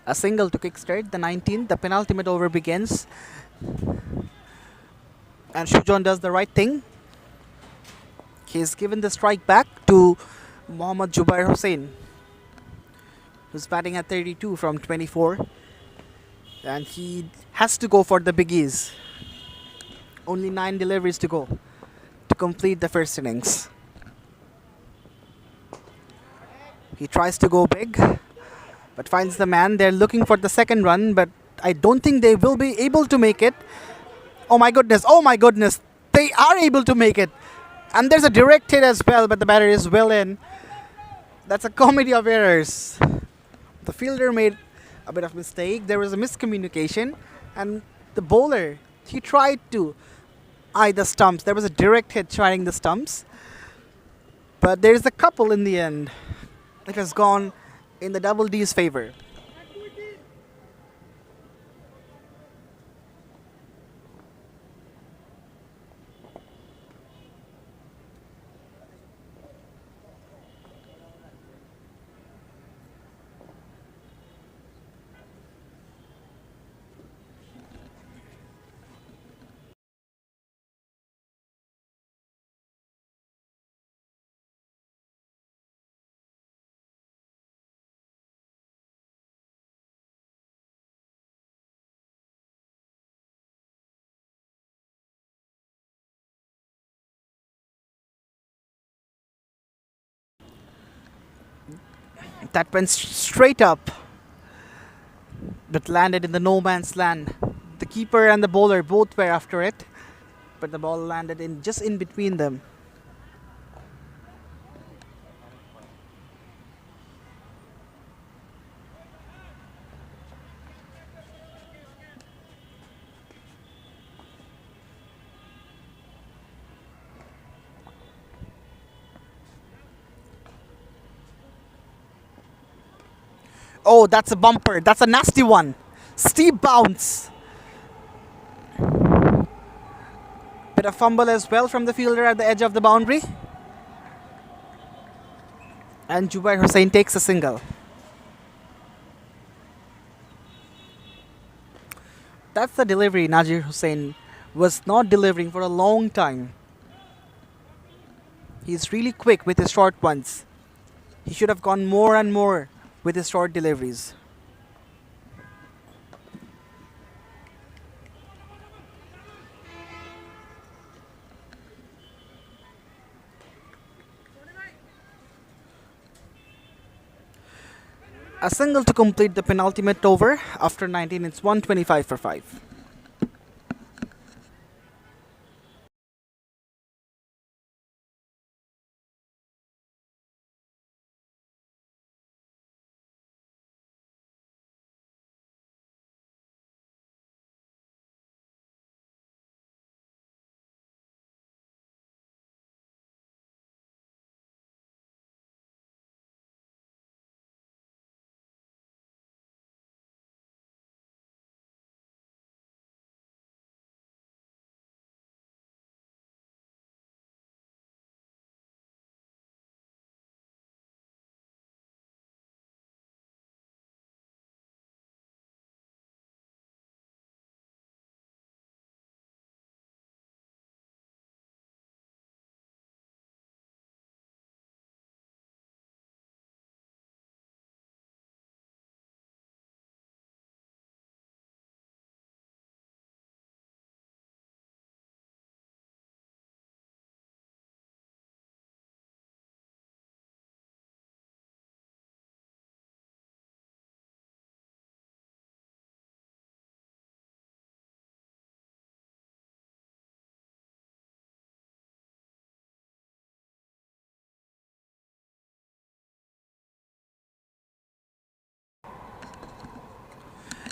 A single to kickstart the 19th. The penultimate over begins. And Shujon does the right thing. He's given the strike back to Mohammad Jubair Hussain, who's batting at 32 from 24. And he has to go for the biggies. Only 9 deliveries to go to complete the first innings. He tries to go big, but finds the man. They're looking for the second run, but I don't think they will be able to make it. Oh my goodness, oh my goodness. They are able to make it. And there's a direct hit as well, but the batter is well in. That's a comedy of errors. The fielder made a bit of mistake. There was a miscommunication, and the bowler, he tried to eye the stumps. There was a direct hit trying the stumps, but there's a couple in the end. It has gone in the Double D's favor. That went straight up, but landed in the no man's land. The keeper and the bowler both were after it, but the ball landed in just in between them. Oh, that's a bumper. That's a nasty one. Steep bounce. Bit of fumble as well from the fielder at the edge of the boundary. And Jubair Hussain takes a single. That's the delivery Najir Hussain was not delivering for a long time. He's really quick with his short ones. He should have gone more and more with his short deliveries. A single to complete the penultimate over. After 19, it's 125 for 5.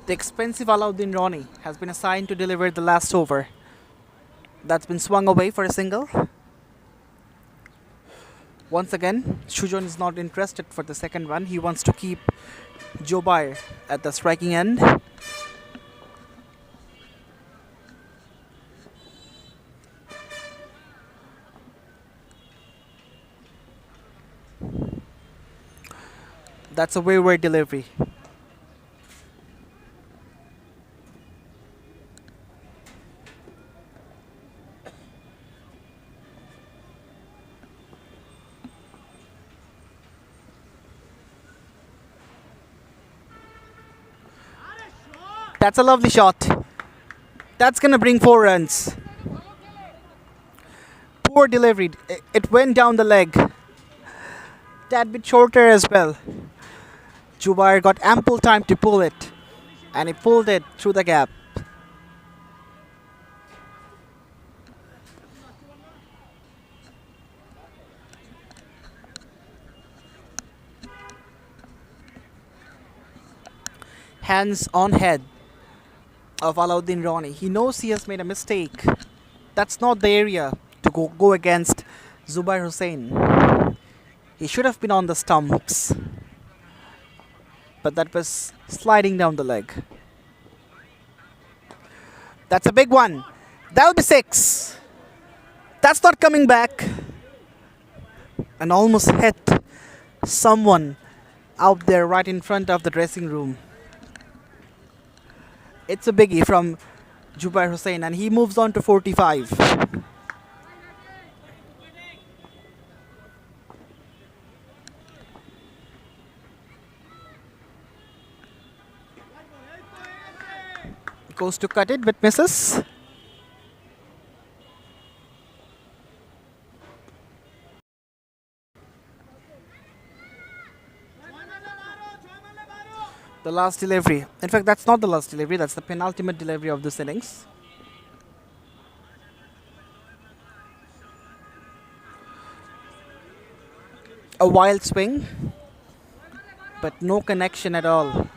The expensive Alauddin Rani has been assigned to deliver the last over. That's been swung away for a single. Once again, Shujon is not interested for the second one. He wants to keep Jubair at the striking end. That's a wayward delivery. That's a lovely shot. That's gonna bring 4 runs. Poor delivery. It went down the leg. That bit shorter as well. Jubair got ample time to pull it, and he pulled it through the gap. Hands on head of Alauddin Rani. He knows he has made a mistake. That's not the area to go against Zubair Hussain. He should have been on the stumps, but that was sliding down the leg. That's a big one. That'll be 6. That's not coming back. And almost hit someone out there right in front of the dressing room. It's a biggie from Jubair Hussain, and he moves on to 45. Goes to cut it, but misses. The last delivery. In fact, that's not the last delivery, that's the penultimate delivery of this innings. A wild swing, but no connection at all.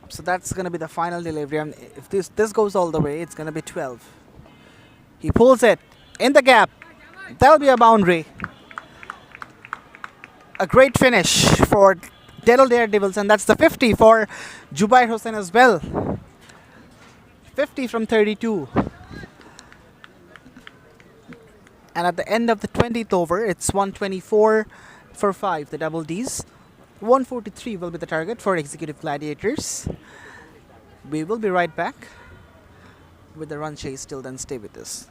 So that's going to be the final delivery. And if this goes all the way, it's going to be 12. He pulls it in the gap. That'll be a boundary. A great finish for Dettol Daredevils, and that's the 50 for Jubair Hussain as well. 50 from 32. And at the end of the 20th over, it's 124 for 5, the double Ds. 143 will be the target for Executive Gladiators. We will be right back with the run chase. Till then, stay with us.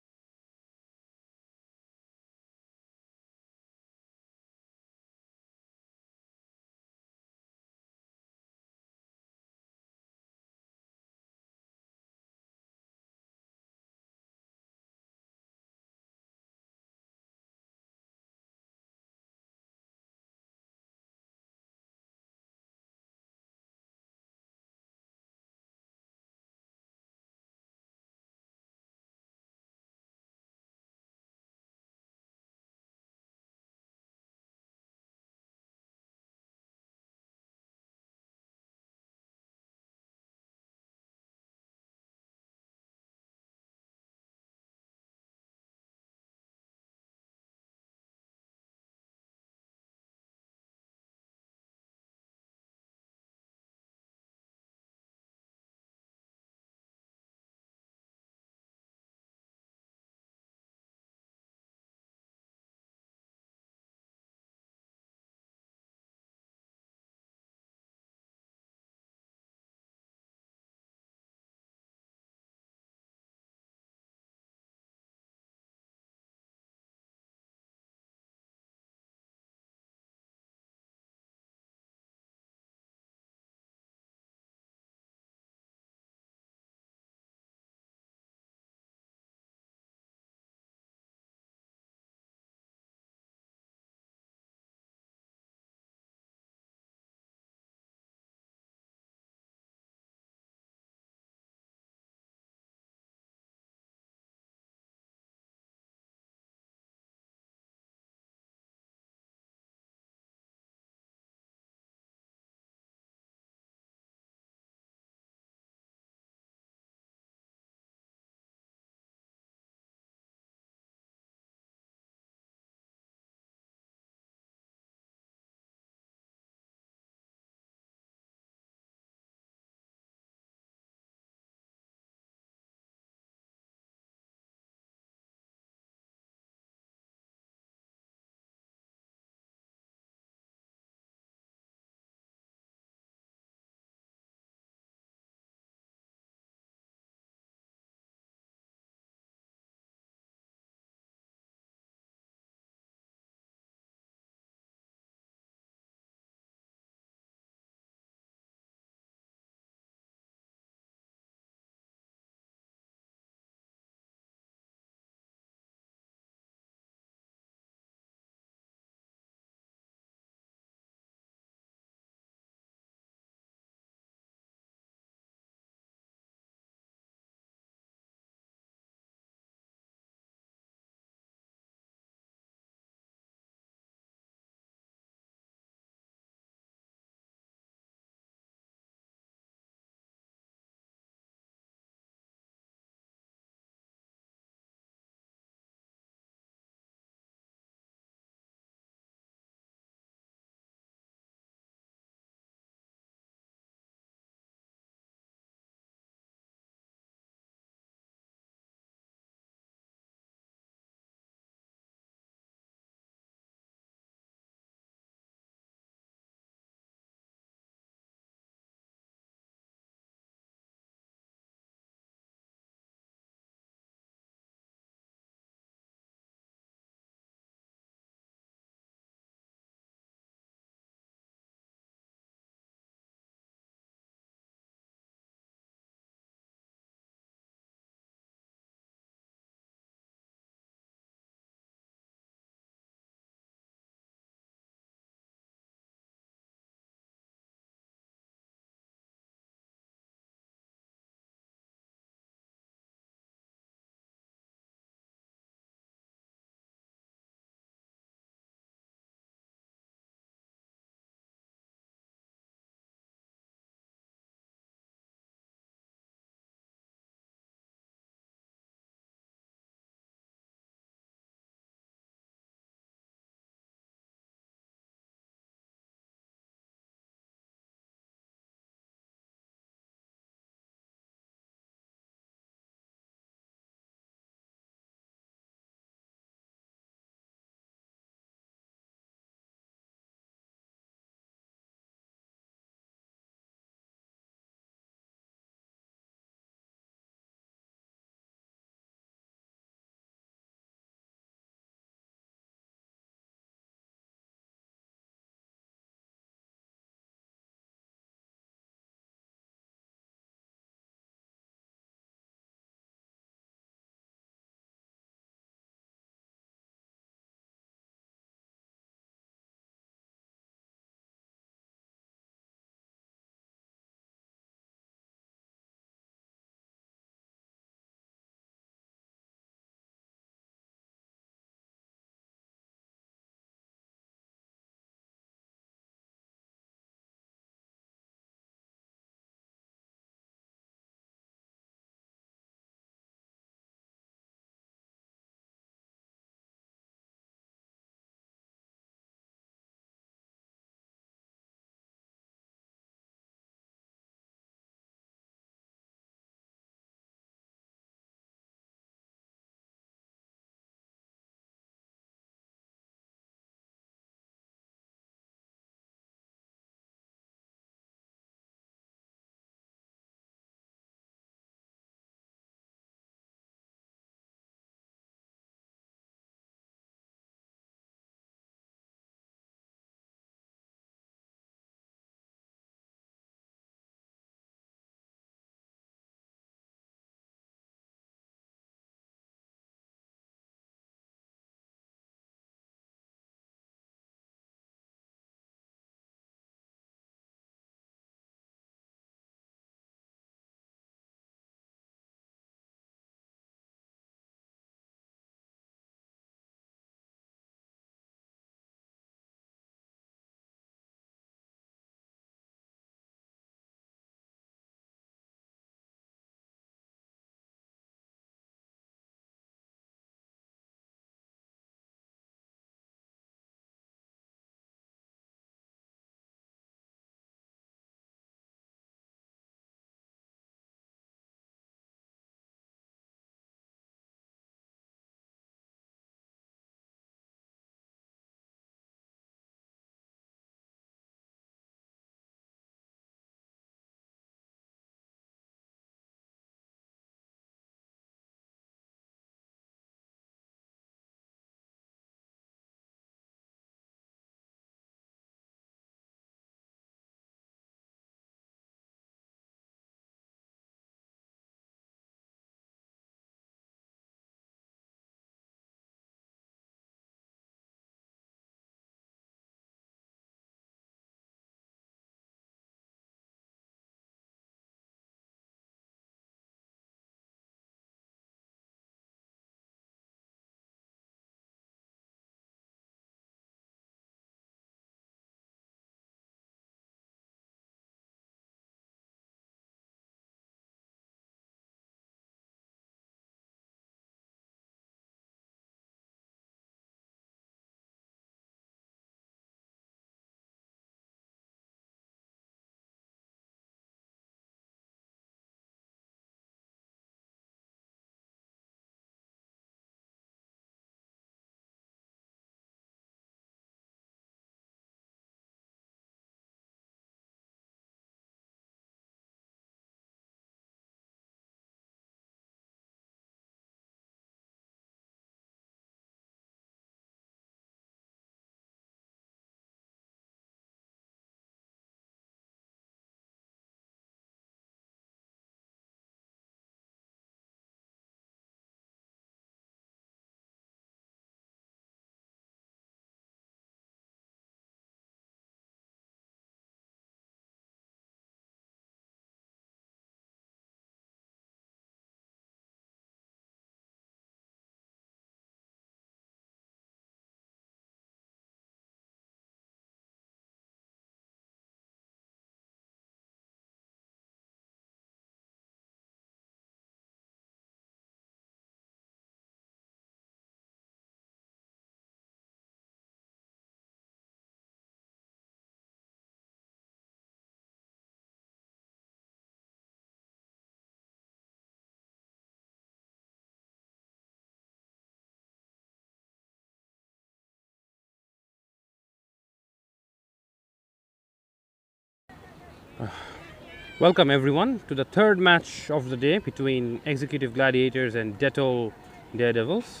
Welcome everyone to the third match of the day between Executive Gladiators and Dettol Daredevils.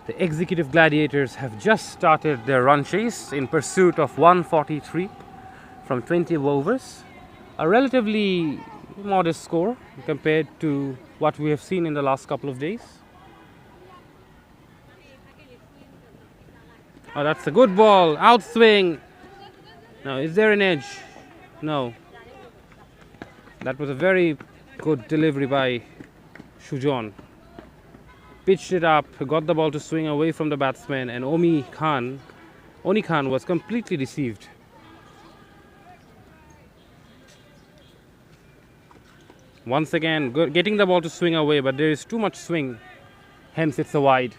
The Executive Gladiators have just started their run chase in pursuit of 143 from 20 overs. A relatively modest score compared to what we have seen in the last couple of days. Oh, that's a good ball. Outswing. Now, is there an edge? No. That was a very good delivery by Shujon. Pitched it up, got the ball to swing away from the batsman, and Oni Khan was completely deceived. Once again, getting the ball to swing away, but there is too much swing, hence it's a wide.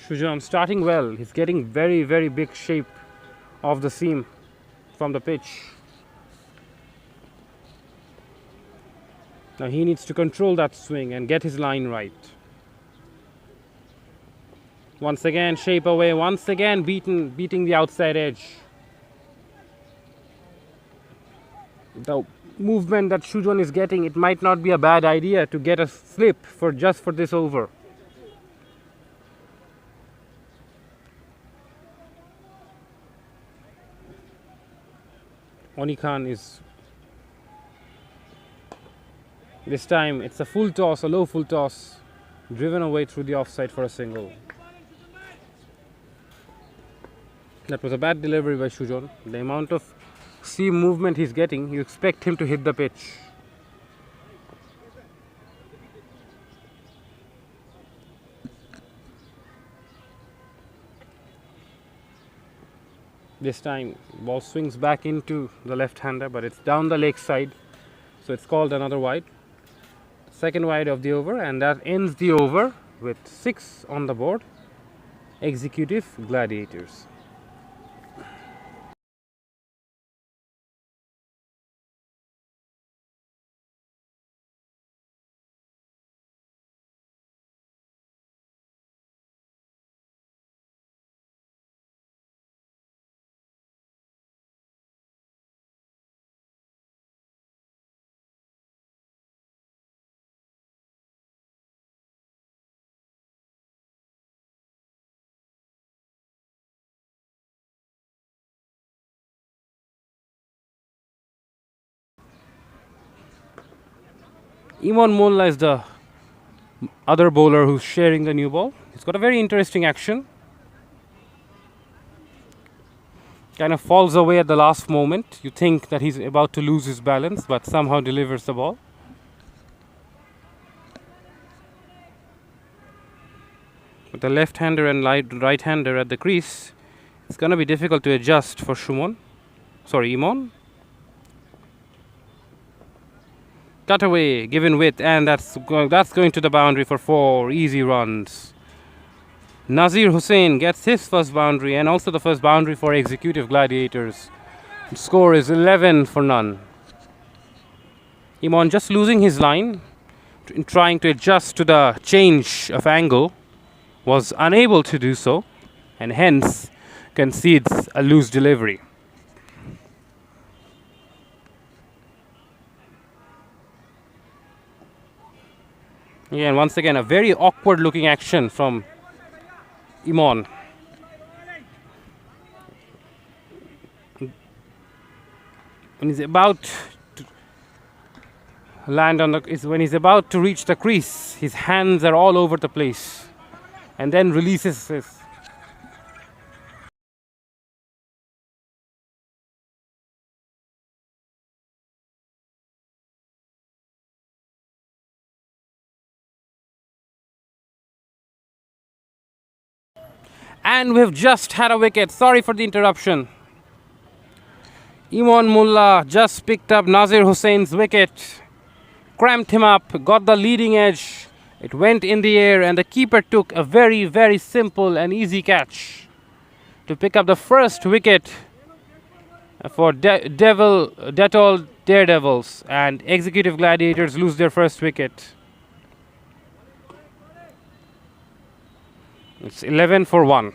Shujon starting well. He's getting very, very big shape of the seam from the pitch. Now he needs to control that swing and get his line right. Once again, shape away. Once again, beating the outside edge. The movement that Shujon is getting, it might not be a bad idea to get a slip for this over. Oni Khan is, this time it's a full toss, a low full toss, driven away through the offside for a single. That was a bad delivery by Shujon. The amount of seam movement he's getting, you expect him to hit the pitch. This time, ball swings back into the left-hander, but it's down the leg side, so it's called another wide. Second wide of the over, and that ends the over with 6 on the board. Executive Gladiators. Imon Molla is the other bowler who's sharing the new ball. He's got a very interesting action. Kind of falls away at the last moment. You think that he's about to lose his balance, but somehow delivers the ball. With the left-hander and right-hander at the crease, it's going to be difficult to adjust for Imon. Cut away, given width, and that's going to the boundary for 4 easy runs. Nazir Hussain gets his first boundary and also the first boundary for Executive Gladiators. The score is 11 for none. Imon just losing his line, trying to adjust to the change of angle, was unable to do so, and hence concedes a loose delivery. Yeah, and once again, a very awkward looking action from Imon. When he's about to when he's about to reach the crease, his hands are all over the place, and then releases his. And we've just had a wicket. Sorry for the interruption. Imon Mullah just picked up Nazir Hussain's wicket, cramped him up, got the leading edge. It went in the air, and the keeper took a very, very simple and easy catch to pick up the first wicket for Dettol Daredevils, and Executive Gladiators lose their first wicket. It's 11 for 1.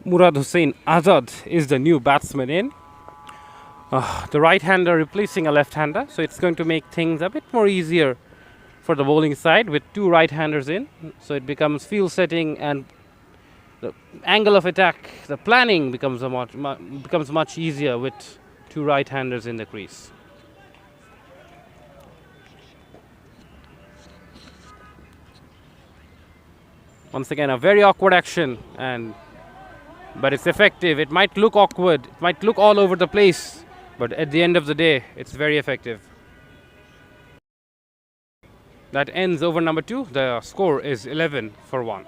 Murad Hussain Azad is the new batsman in. The right-hander replacing a left-hander, so it's going to make things a bit more easier for the bowling side with two right-handers in. So it becomes field setting and the angle of attack, the planning becomes much easier with two right-handers in the crease. Once again, a very awkward action, but it's effective. It might look awkward, it might look all over the place, but at the end of the day, it's very effective. That ends over number 2. The score is 11 for 1.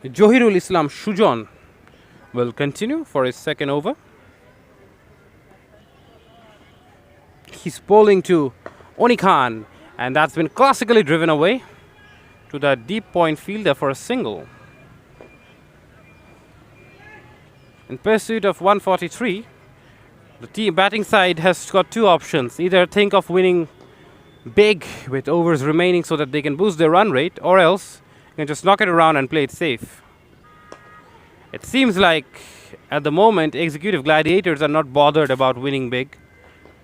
Johirul Islam Shujon will continue for his second over. He's bowling to Oni Khan, and that's been classically driven away to the deep point fielder for a single. In pursuit of 143, the team batting side has got two options. Either think of winning big with overs remaining so that they can boost their run rate, or else you can just knock it around and play it safe. It seems like at the moment executive gladiators are not bothered about winning big.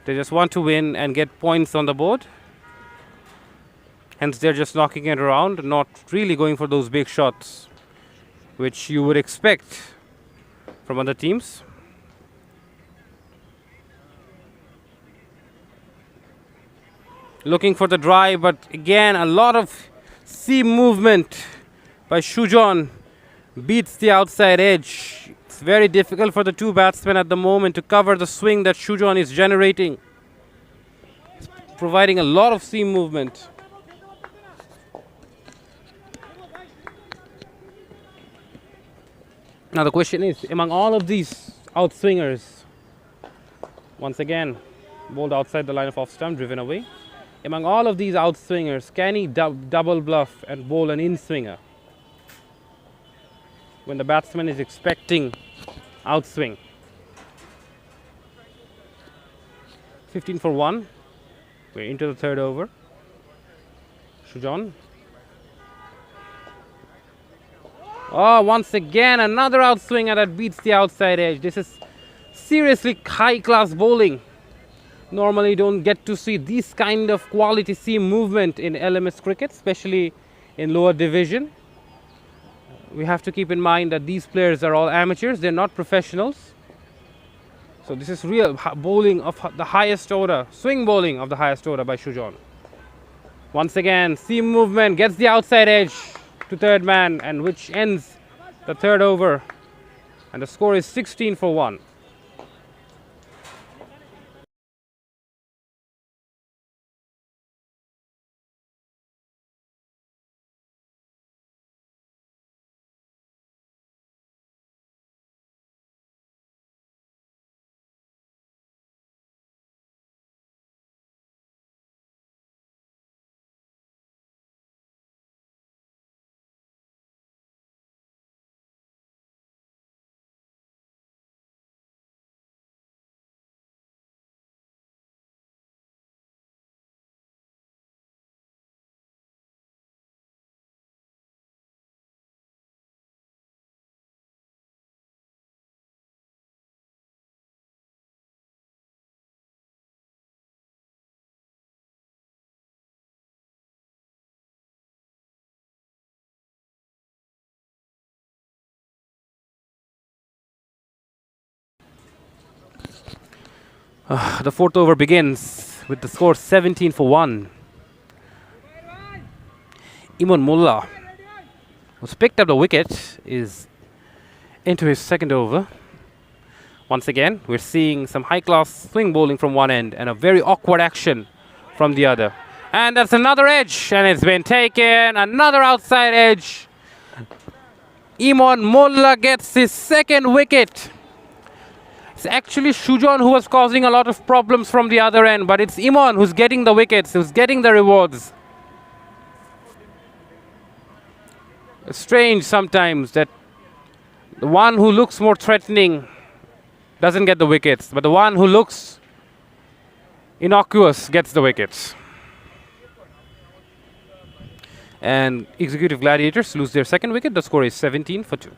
They just want to win and get points on the board. Hence they're just knocking it around, not really going for those big shots which you would expect from other teams. Looking for the drive, but again a lot of seam movement by Shujon beats the outside edge. It's very difficult for the two batsmen at the moment to cover the swing that Shujon is generating. It's providing a lot of seam movement. Now the question is, among all of these outswingers, once again bowled outside the line of off stump, driven away. Among all of these outswingers, can he double bluff and bowl an in-swinger when the batsman is expecting outswing? 15 for 1. We're into the third over. Shujon. Oh, once again another outswinger that beats the outside edge. This is seriously high-class bowling. Normally don't get to see this kind of quality seam movement in LMS cricket, especially in lower division. We have to keep in mind that these players are all amateurs, they're not professionals. So this is real bowling of the highest order, swing bowling of the highest order by Shujon. Once again, seam movement, gets the outside edge to third man, and which ends the third over. And the score is 16 for 1. The fourth over begins with the score 17 for 1. Imon Mullah, who's picked up the wicket, is into his second over. Once again, we're seeing some high-class swing bowling from one end and a very awkward action from the other. And that's another edge, and it's been taken. Another outside edge. Imon Molla gets his second wicket. It's actually Shujon who was causing a lot of problems from the other end, but it's Imon who's getting the wickets, who's getting the rewards. It's strange sometimes that the one who looks more threatening doesn't get the wickets, but the one who looks innocuous gets the wickets. And Executive Gladiators lose their second wicket. The score is 17 for 2.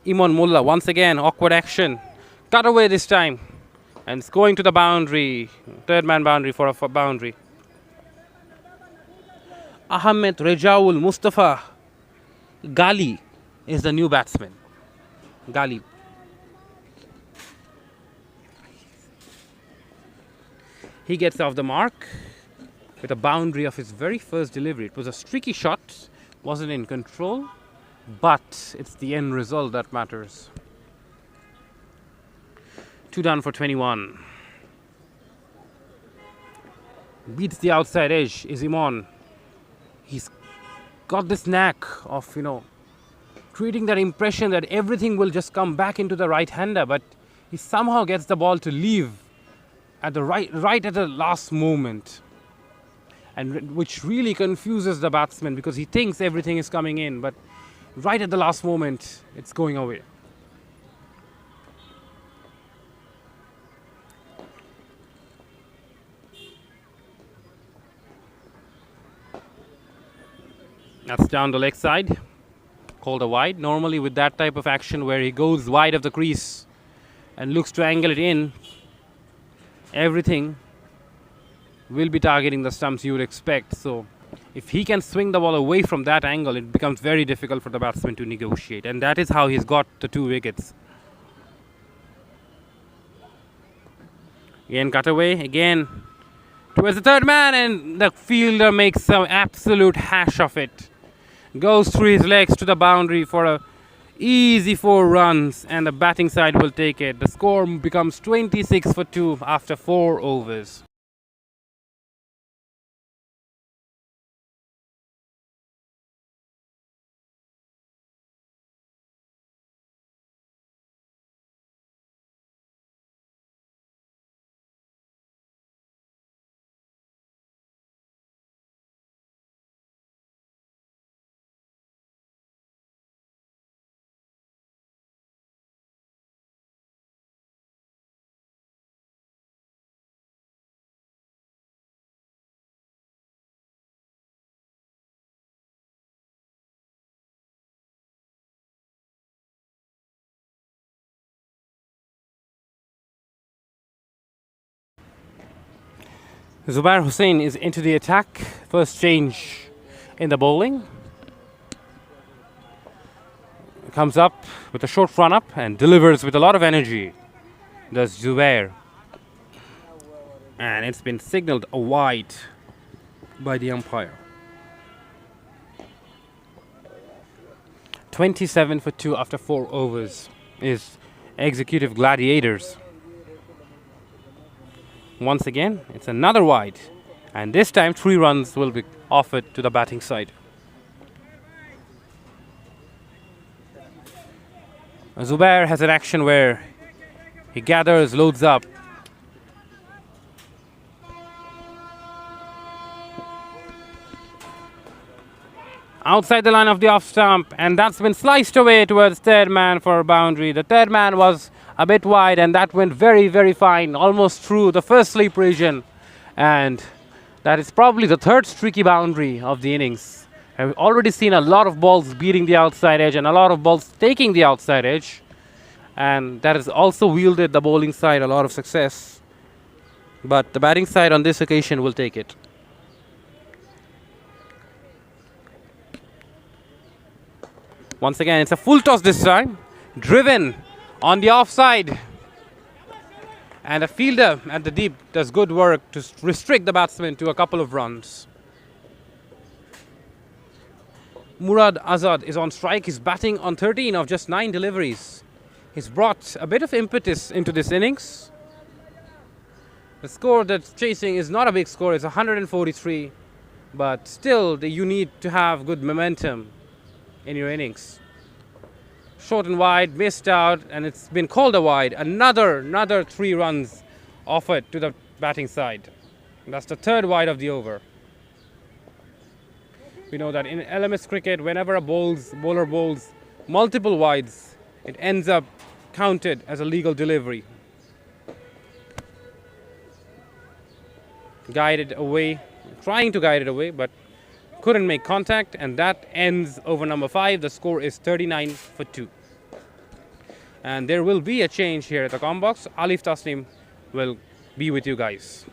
Imon Mullah, once again, awkward action. Cut away this time. And it's going to the boundary. Third man boundary for a boundary. Ahmed Rejaul Mustafa Gali is the new batsman. Gali. He gets off the mark with a boundary of his very first delivery. It was a streaky shot, wasn't in control, but it's the end result that matters. 2 done for 21. Beats the outside edge, is Imon. He's got this knack of, creating that impression that everything will just come back into the right-hander, but he somehow gets the ball to leave at the right at the last moment, and which really confuses the batsman because he thinks everything is coming in, but right at the last moment, it's going away. That's down the leg side, called a wide. Normally with that type of action where he goes wide of the crease and looks to angle it in, everything will be targeting the stumps you would expect. So if he can swing the ball away from that angle, it becomes very difficult for the batsman to negotiate. And that is how he's got the 2 wickets. Again, cut away, again towards the third man, and the fielder makes some absolute hash of it. Goes through his legs to the boundary for a easy 4 runs, and the batting side will take it. The score becomes 26 for 2 after 4 overs. Zubair Hussain is into the attack. First change in the bowling. Comes up with a short run up and delivers with a lot of energy. Does Zubair. And it's been signaled a wide by the umpire. 27 for 2 after 4 overs is Executive Gladiators. Once again, it's another wide, and this time 3 runs will be offered to the batting side. Zubair has an action where he gathers, loads up. Outside the line of the off stump, and that's been sliced away towards third man for a boundary. The third man was a bit wide, and that went very, very fine, almost through the first sleep region. And that is probably the third streaky boundary of the innings. I've already seen a lot of balls beating the outside edge and a lot of balls taking the outside edge. And that has also wielded the bowling side a lot of success. But the batting side on this occasion will take it. Once again, it's a full toss this time. Driven on the offside. And a fielder at the deep does good work to restrict the batsman to a couple of runs. Murad Azad is on strike. He's batting on 13 of just 9 deliveries. He's brought a bit of impetus into this innings. The score that's chasing is not a big score. It's 143. But still, you need to have good momentum in your innings. Short and wide, missed out, and it's been called a wide. Another 3 runs offered to the batting side. That's the third wide of the over. We know that in LMS cricket, whenever a bowler bowls multiple wides, it ends up counted as a legal delivery. Guided away, trying to guide it away, but couldn't make contact, and that ends over number 5. The score is 39 for 2. And there will be a change here at the comm box. Alif Tasnim will be with you guys.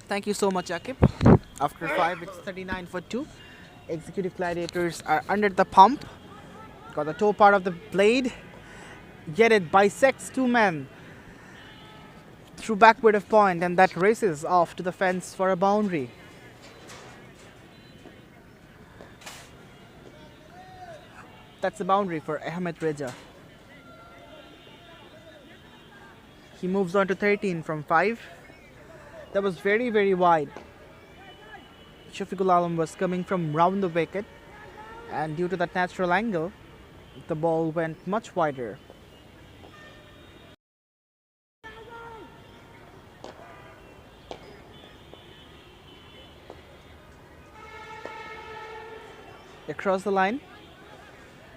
Thank you so much, Akib. After 5, it's 39 for 2. Executive Gladiators are under the pump. Got the toe part of the blade. Yet it bisects 2 men through backward of point, and that races off to the fence for a boundary. That's a boundary for Ahmed Reza. He moves on to 13 from 5. That was very, very wide. Shafiqul Alam was coming from round the wicket, and due to that natural angle, the ball went much wider. Across the line,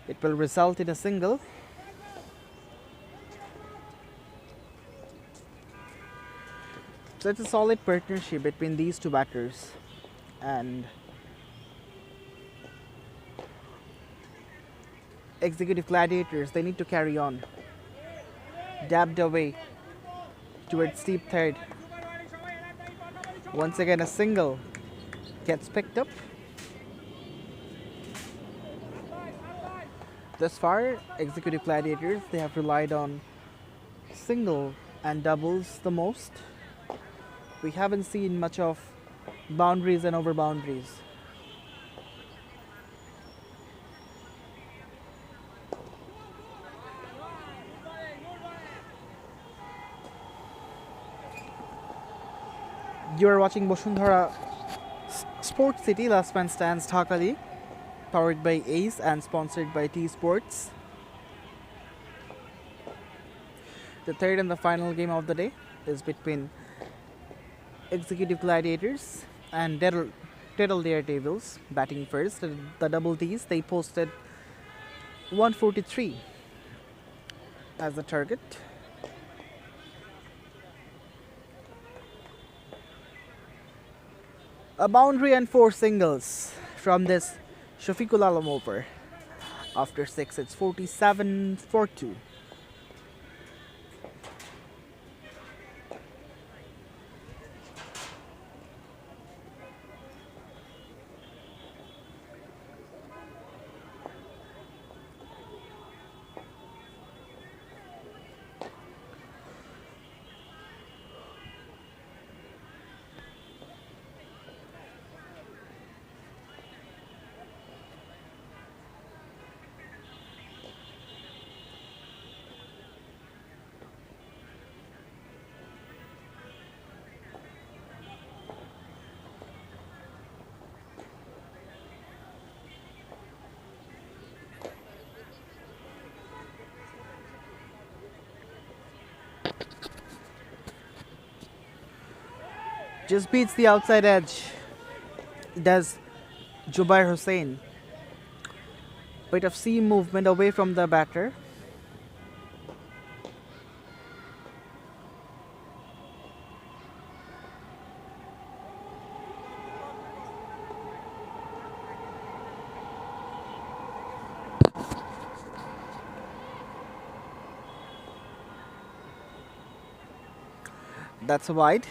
it will result in a single. So it's a solid partnership between these 2 batters, and Executive Gladiators, they need to carry on. Dabbed away towards deep third. Once again, a single gets picked up. Thus far, Executive Gladiators, they have relied on single and doubles the most. We haven't seen much of boundaries and over boundaries. You are watching Bosundhara Sports City Last Man Stands Dhaka League, powered by Ace and sponsored by T Sports. The third and the final game of the day is between Executive Gladiators and Dettol Daredevils batting first. The double Ds, they posted 143 as the target. A boundary and 4 singles from this Shafiqul Alam over. After 6, it's 47 for 2. Just beats the outside edge. Does Jubair Hussain. Bit of seam movement away from the batter. That's wide.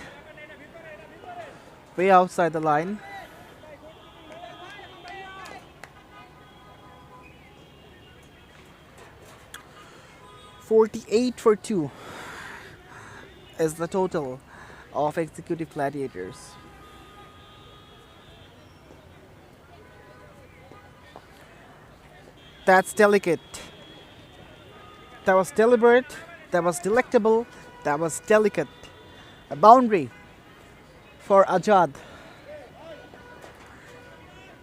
Way outside the line. "48 for 2 is the total of Executive Gladiators. That's delicate. That was deliberate. That was delectable. That was delicate. A boundary for Ajad.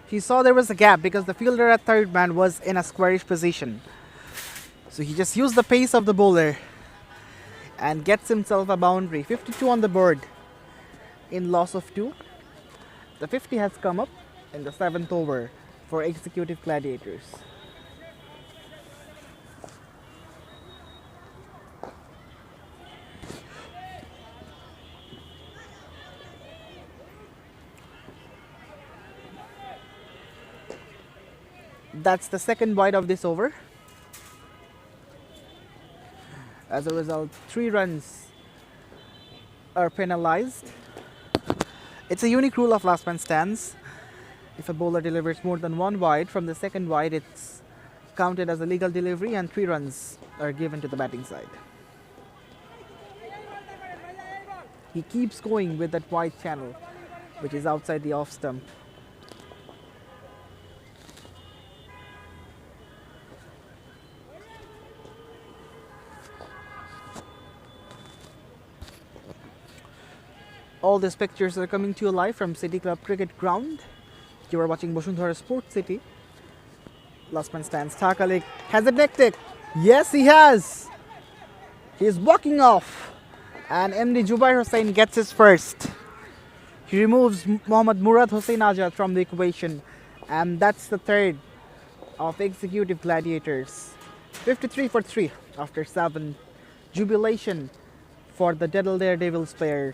He saw there was a gap because the fielder at third man was in a squarish position. So he just used the pace of the bowler and gets himself a boundary. 52 on the board in loss of 2. The 50 has come up in the 7th over for Executive Gladiators. That's the second wide of this over. As a result, 3 runs are penalized. It's a unique rule of last man stands. If a bowler delivers more than 1 wide from the second wide, it's counted as a legal delivery and 3 runs are given to the batting side. He keeps going with that wide channel, which is outside the off stump. All these pictures are coming to you live from City Club Cricket Ground. You are watching Basuntara Sports City. Last man stands. Dhaka League has a deck tick. Yes, he has. He is walking off. And MD Jubair Hussain gets his first. He removes Mohammad Murad Hussain Ajad from the equation. And that's the third of Executive Gladiators. 53 for 3 after 7. Jubilation for the Dettol Daredevils player.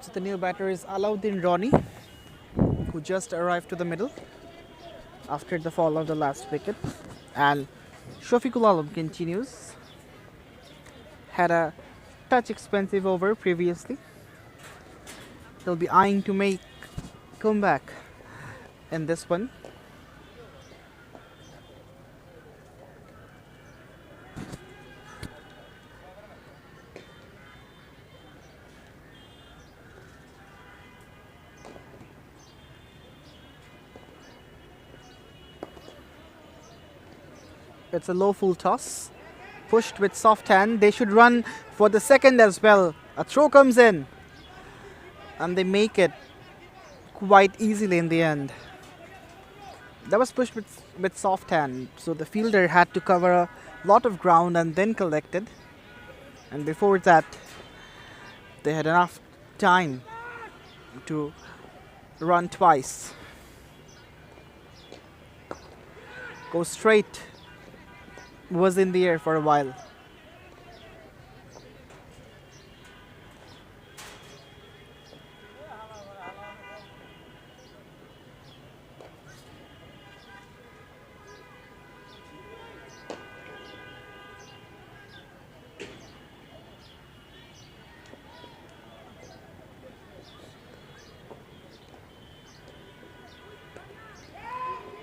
So the new batter is Alauddin Rani, who just arrived to the middle after the fall of the last wicket. And Shafiqul Alam continues. Had a touch expensive over previously. He'll be eyeing to make comeback in this one. It's a low full toss. Pushed with soft hand. They should run for the second as well. A throw comes in. And they make it quite easily in the end. That was pushed with soft hand. So the fielder had to cover a lot of ground and then collected. And before that, they had enough time to run twice. Go straight. Was in the air for a while.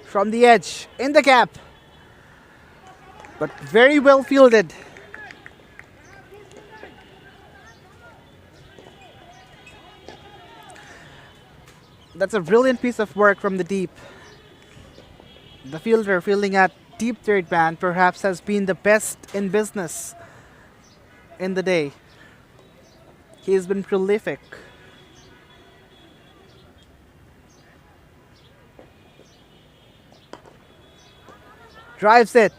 From the edge, in the gap. But very well fielded. That's a brilliant piece of work from the deep. The fielder fielding at deep third man perhaps has been the best in business in the day. He has been prolific. Drives it.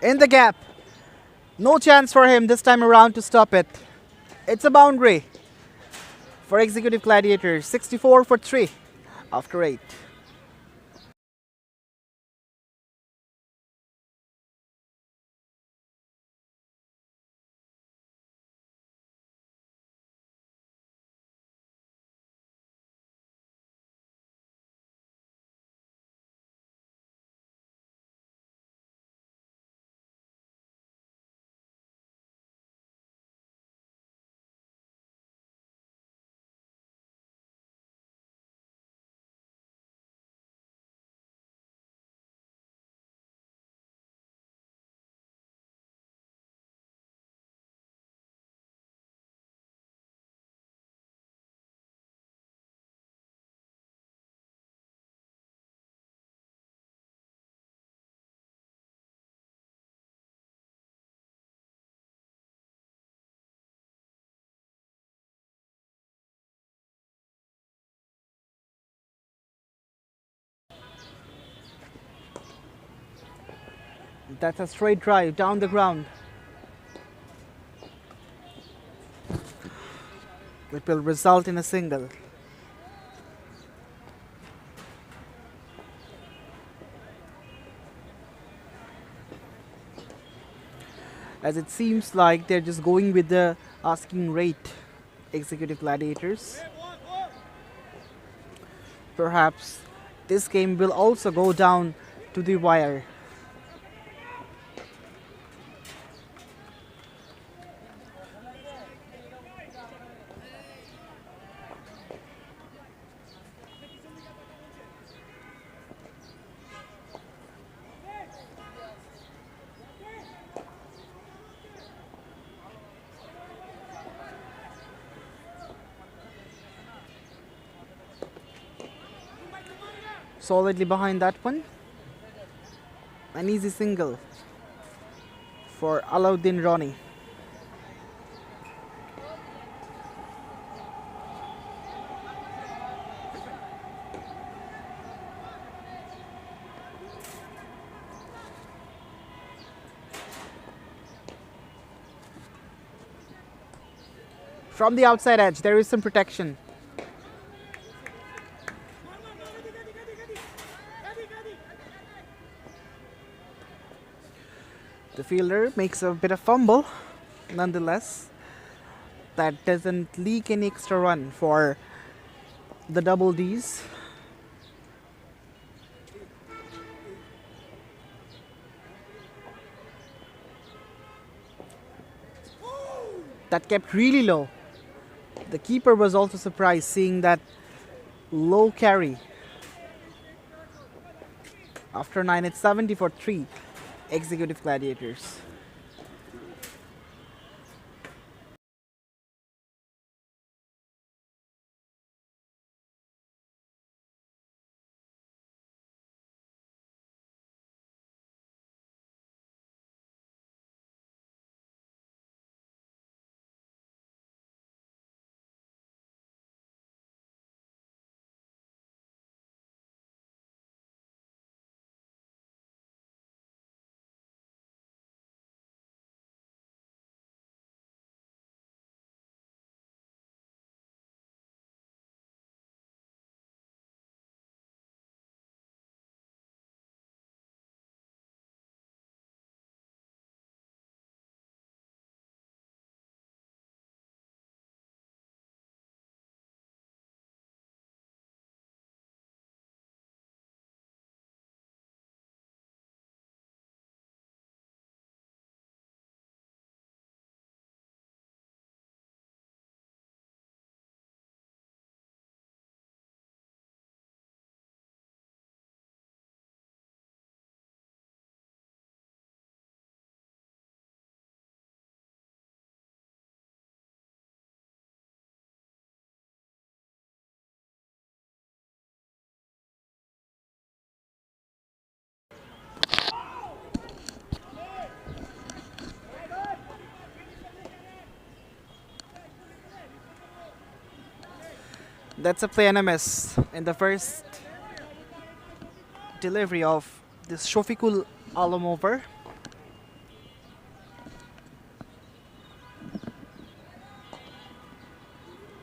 In the gap. No chance for him this time around to stop it. It's a boundary for Executive Gladiators. 64 for 3 after 8. That's a straight drive down the ground. It will result in a single. As it seems like they're just going with the asking rate, Executive Gladiators. Perhaps this game will also go down to the wire. Solidly behind that one. An easy single for Alauddin Rani. From the outside edge, there is some protection. The fielder makes a bit of fumble, nonetheless. that doesn't leak any extra run for the double Ds. That kept really low. The keeper was also surprised seeing that low carry. After 9, it's 70 for 3 Executive Gladiators. That's a play NMS in the first delivery of this Shofikul Alamover.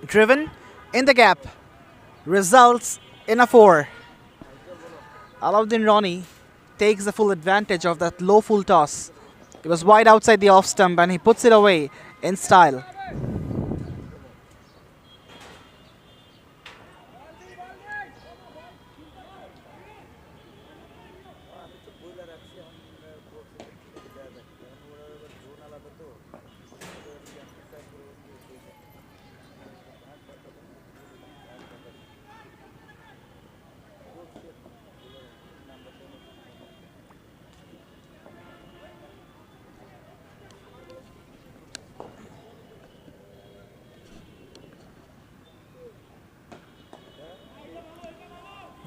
Driven in the gap, results in a 4. Alauddin Rani takes the full advantage of that low full toss. It was wide outside the off stump and he puts it away in style.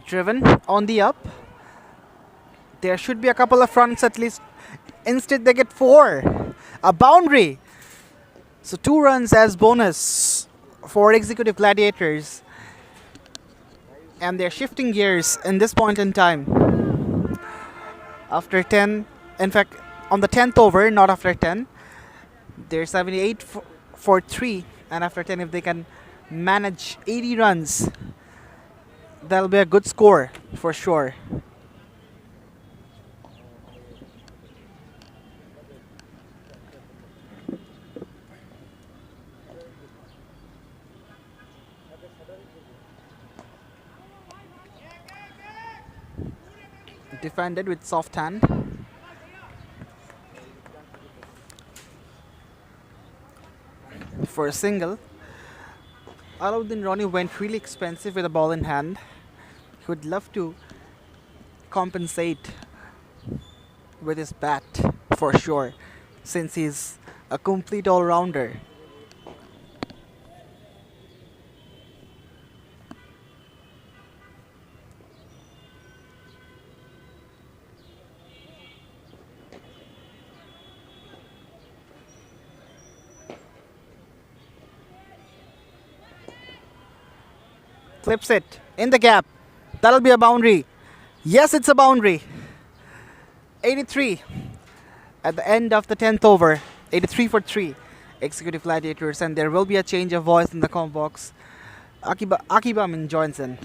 Driven on the up. There should be a couple of runs at least. Instead, they get 4. A boundary. So 2 runs as bonus for Executive Gladiators. And they're shifting gears in this point in time. After 10, in fact, on the 10th over, not after 10, they're 78 for 3. And after 10, if they can manage 80 runs, that'll be a good score for sure. Defended with soft hand. For a single. Alauddin Rani went really expensive with a ball in hand. He would love to compensate with his bat for sure, since he's a complete all-rounder. Clips it in the gap. That'll be a boundary. Yes, it's a boundary. 83 at the end of the 10th over. 83 for 3 Executive Gladiators, and there will be a change of voice in the comm box. Akiba Min joins in.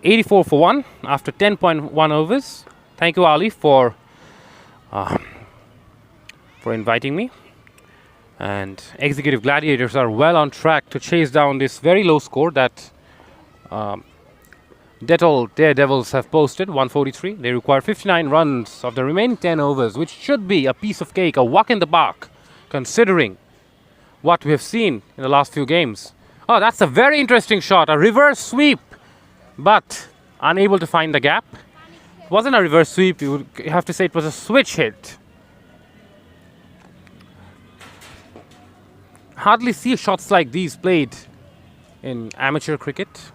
84 for 1 after 10.1 overs. Thank you, Ali, for inviting me. And Executive Gladiators are well on track to chase down this very low score that Dettol Daredevils have posted, 143. They require 59 runs of the remaining 10 overs, which should be a piece of cake, a walk in the park, considering what we have seen in the last few games. Oh, that's a very interesting shot, a reverse sweep, but unable to find the gap. It wasn't a reverse sweep, you would have to say it was a switch hit. Hardly see shots like these played in amateur cricket.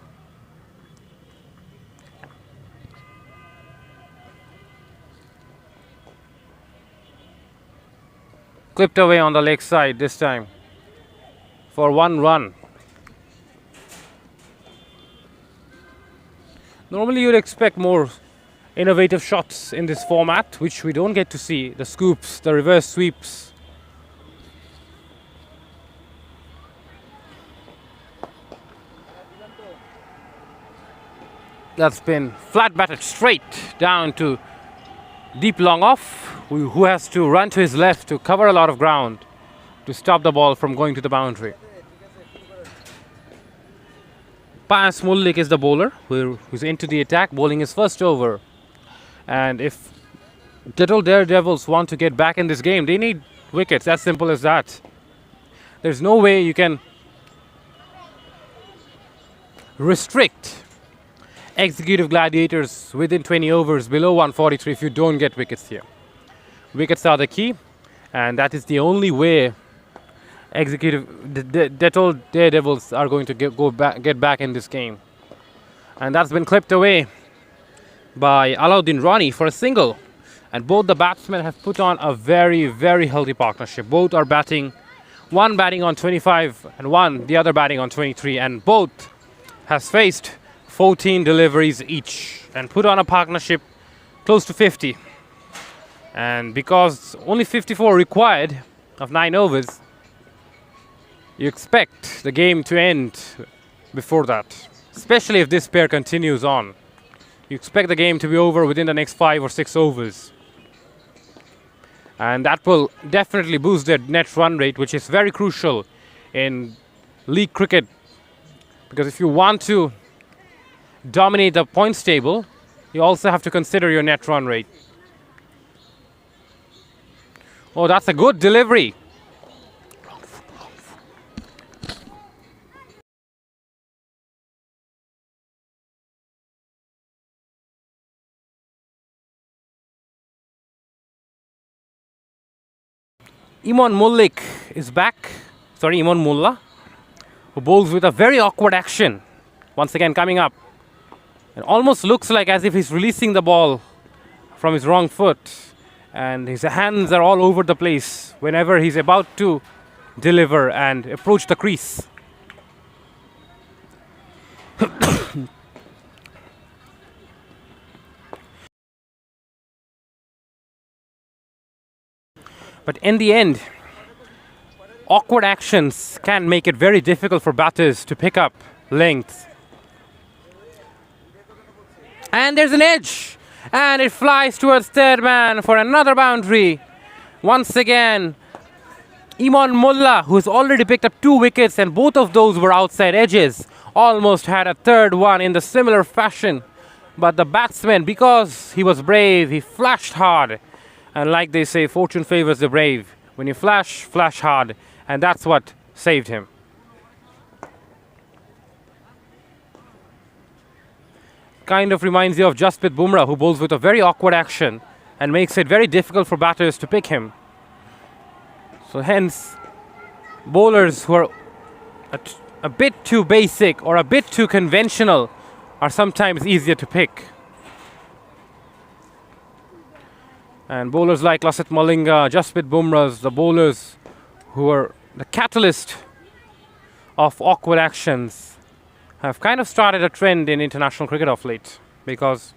Clipped away on the leg side this time for 1 run. Normally you'd expect more innovative shots in this format, which we don't get to see. The scoops, the reverse sweeps. That's been flat batted straight down to deep long off, who has to run to his left to cover a lot of ground to stop the ball from going to the boundary. Pius Mullik is the bowler who's into the attack, bowling his first over. And if Dettol Daredevils want to get back in this game, they need wickets, as simple as that. There's no way you can restrict Executive Gladiators within 20 overs below 143 if you don't get wickets here. Wickets are the key, and that is the only way Dettol Daredevils are going to get back in this game. And that's been clipped away by Alauddin Rani for a single. And both the batsmen have put on a very, very healthy partnership. Both are batting, one batting on 25 and the other batting on 23, and both has faced 14 deliveries each and put on a partnership close to 50. And because only 54 required of 9 overs, you expect the game to end before that, especially if this pair continues on. You expect the game to be over within the next 5 or 6 overs. And that will definitely boost their net run rate, which is very crucial in league cricket. Because if you want to dominate the points table, you also have to consider your net run rate. Oh, that's a good delivery. Imon Mullik is back. Imon Mullah, who bowls with a very awkward action. Once again coming up. It almost looks like as if he's releasing the ball from his wrong foot. And his hands are all over the place whenever he's about to deliver and approach the crease. But in the end, awkward actions can make it very difficult for batters to pick up length. And there's an edge. And it flies towards third man for another boundary. Once again, Imon Mullah, who's already picked up 2 wickets, and both of those were outside edges, almost had a third one in the similar fashion. But the batsman, because he was brave, he flashed hard. And like they say, fortune favors the brave. When you flash, flash hard. And that's what saved him. Kind of reminds you of Jasprit Bumrah, who bowls with a very awkward action and makes it very difficult for batters to pick him. So hence, bowlers who are a bit too basic or a bit too conventional are sometimes easier to pick. And bowlers like Lasith Malinga, Jasprit Bumrahs, the bowlers who are the catalyst of awkward actions, have kind of started a trend in international cricket of late, because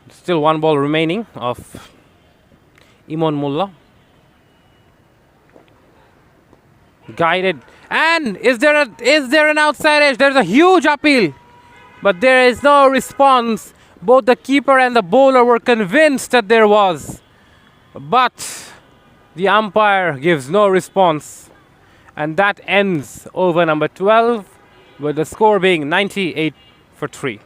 still 1 ball remaining of Imon Mullah. Guided. And is there an outside edge? There's a huge appeal. But there is no response. Both the keeper and the bowler were convinced that there was. But the umpire gives no response. And that ends over number 12 with the score being 98 for 3.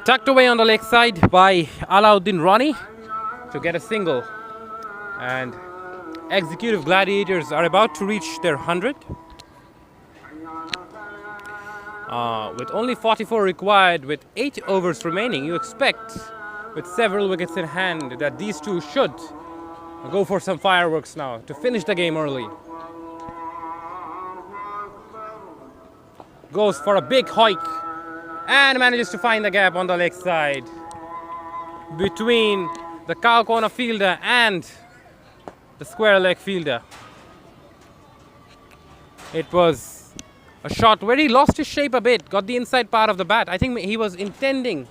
Tucked away on the leg side by Alauddin Rani to get a single. And Executive Gladiators are about to reach their 100. With only 44 required, with 8 overs remaining, you expect, with several wickets in hand, that these two should go for some fireworks now to finish the game early. Goes for a big hike and manages to find the gap on the leg side between the cow corner fielder and the square leg fielder. It was a shot where he lost his shape a bit, got the inside part of the bat. I think he was intending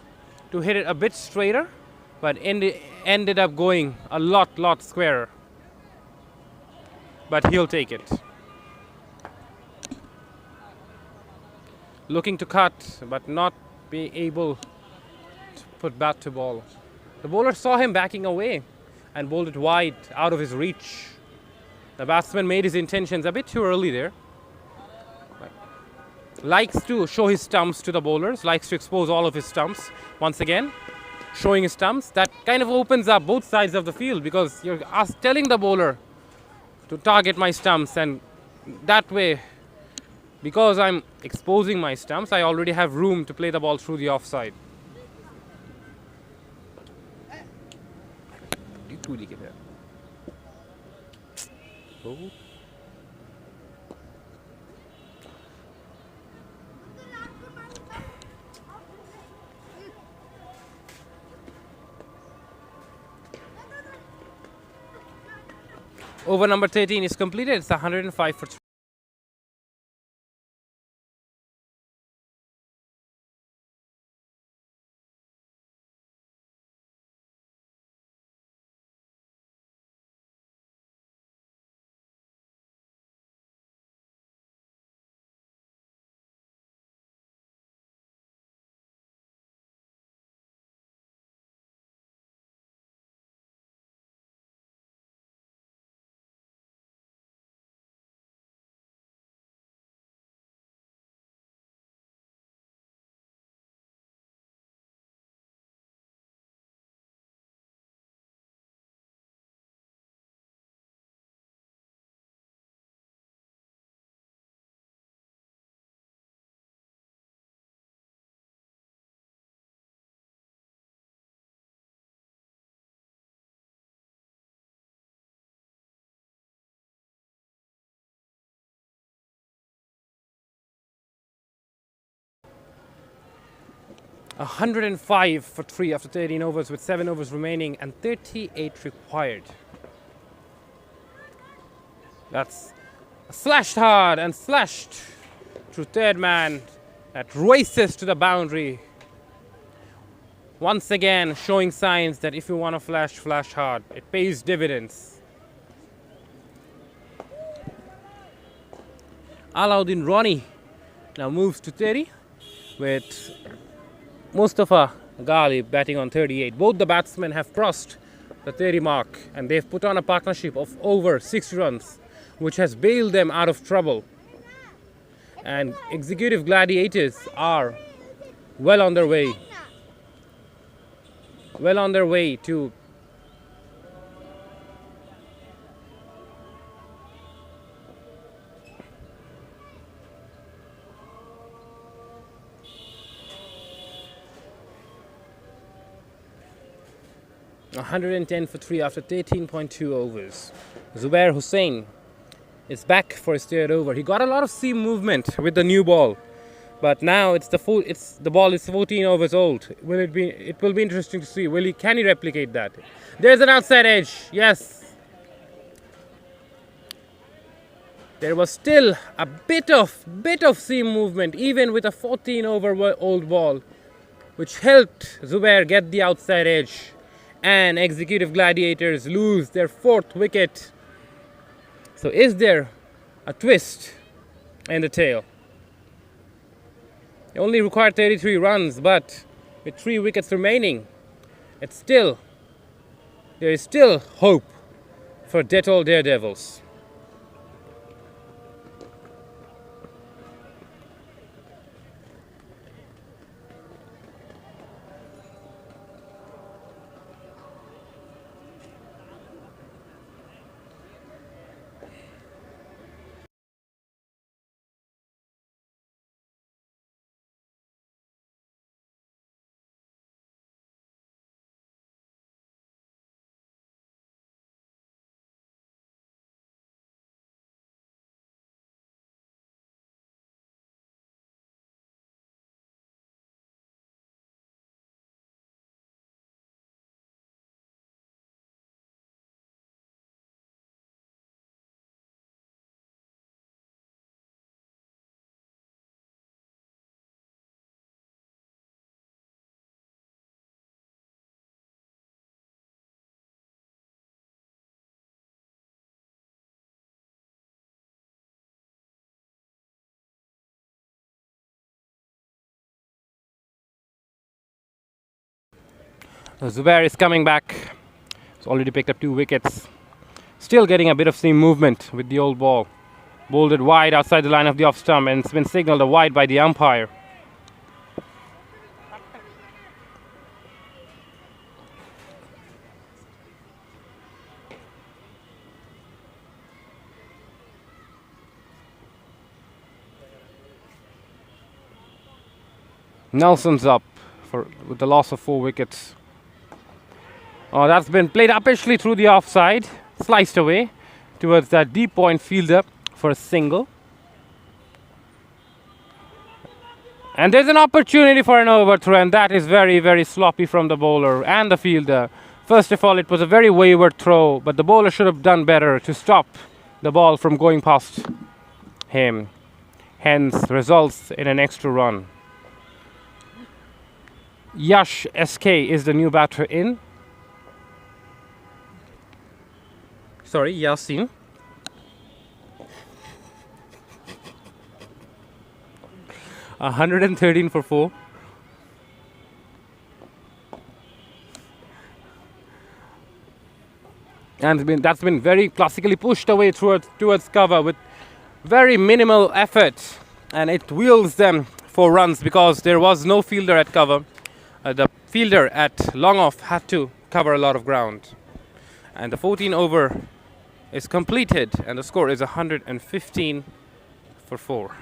to hit it a bit straighter, but ended up going a lot squarer. But he'll take it. Looking to cut, but not be able to put bat to ball. The bowler saw him backing away and bowled it wide, out of his reach. The batsman made his intentions a bit too early there. Likes to show his stumps to the bowlers, likes to expose all of his stumps. Once again, showing his stumps. That kind of opens up both sides of the field, because you're telling the bowler to target my stumps, and that way, because I'm exposing my stumps, I already have room to play the ball through the offside. Over number 13 is completed. It's 105 for 3. A 105 for 3 after 13 overs, with 7 overs remaining and 38 required. That's slashed hard and slashed through third man. That races to the boundary. Once again, showing signs that if you want to flash, flash hard. It pays dividends. Alauddin Rani now moves to 30 with Mustafa Ghali batting on 38. Both the batsmen have crossed the 30 mark and they've put on a partnership of over 60 runs, which has bailed them out of trouble. And executive Gladiators are well on their way. Well on their way to 110 for 3 after 13.2 overs. Zubair Hussain is back for his third over. He got a lot of seam movement with the new ball, but now the ball is 14 overs old. It will be interesting to see. Can he replicate that? There's an outside edge. Yes. There was still a bit of seam movement even with a 14 over old ball, which helped Zubair get the outside edge. And executive Gladiators lose their 4th wicket. So is there a twist in the tail? They only required 33 runs, but with 3 wickets remaining, there is still hope for Dettol Daredevils. Zubair is coming back. He's already picked up 2 wickets. Still getting a bit of seam movement with the old ball. Bowled it wide outside the line of the off stump, and it's been signalled a wide by the umpire. Nelson's up with the loss of 4 wickets. Oh, that's been played uppishly through the offside, sliced away towards that deep point fielder for a single. And there's an opportunity for an overthrow, and that is very, very sloppy from the bowler and the fielder. First of all, it was a very wayward throw, but the bowler should have done better to stop the ball from going past him. Hence, results in an extra run. Yash SK is the new batter in. Sorry, Yasin. A 113 for 4. And that's been very classically pushed away towards cover with very minimal effort. And it wheels them for runs because there was no fielder at cover. The fielder at long off had to cover a lot of ground. And the 14 over is completed, and the score is 115 for 4.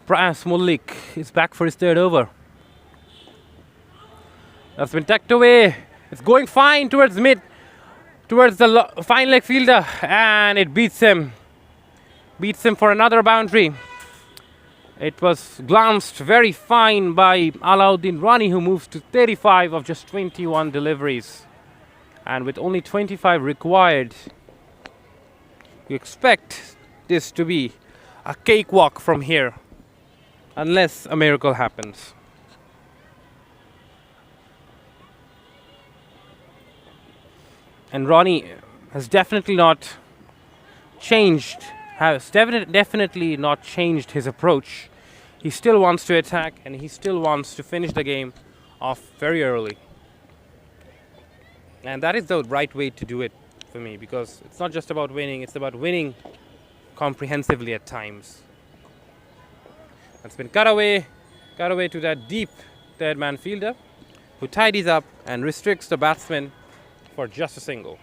Pras Mullik is back for his third over. That's been tucked away It's going fine towards mid, towards the fine leg fielder, and it beats him. Beats him for another boundary. It was glanced very fine by Alauddin Rani, who moves to 35 of just 21 deliveries. And with only 25 required, you expect this to be a cakewalk from here, unless a miracle happens. And Ronnie has definitely not changed, definitely not changed his approach. He still wants to attack, and he still wants to finish the game off very early. And that is the right way to do it for me, because it's not just about winning, it's about winning comprehensively at times. That's been cut away to that deep third man fielder, who tidies up and restricts the batsman for just a single.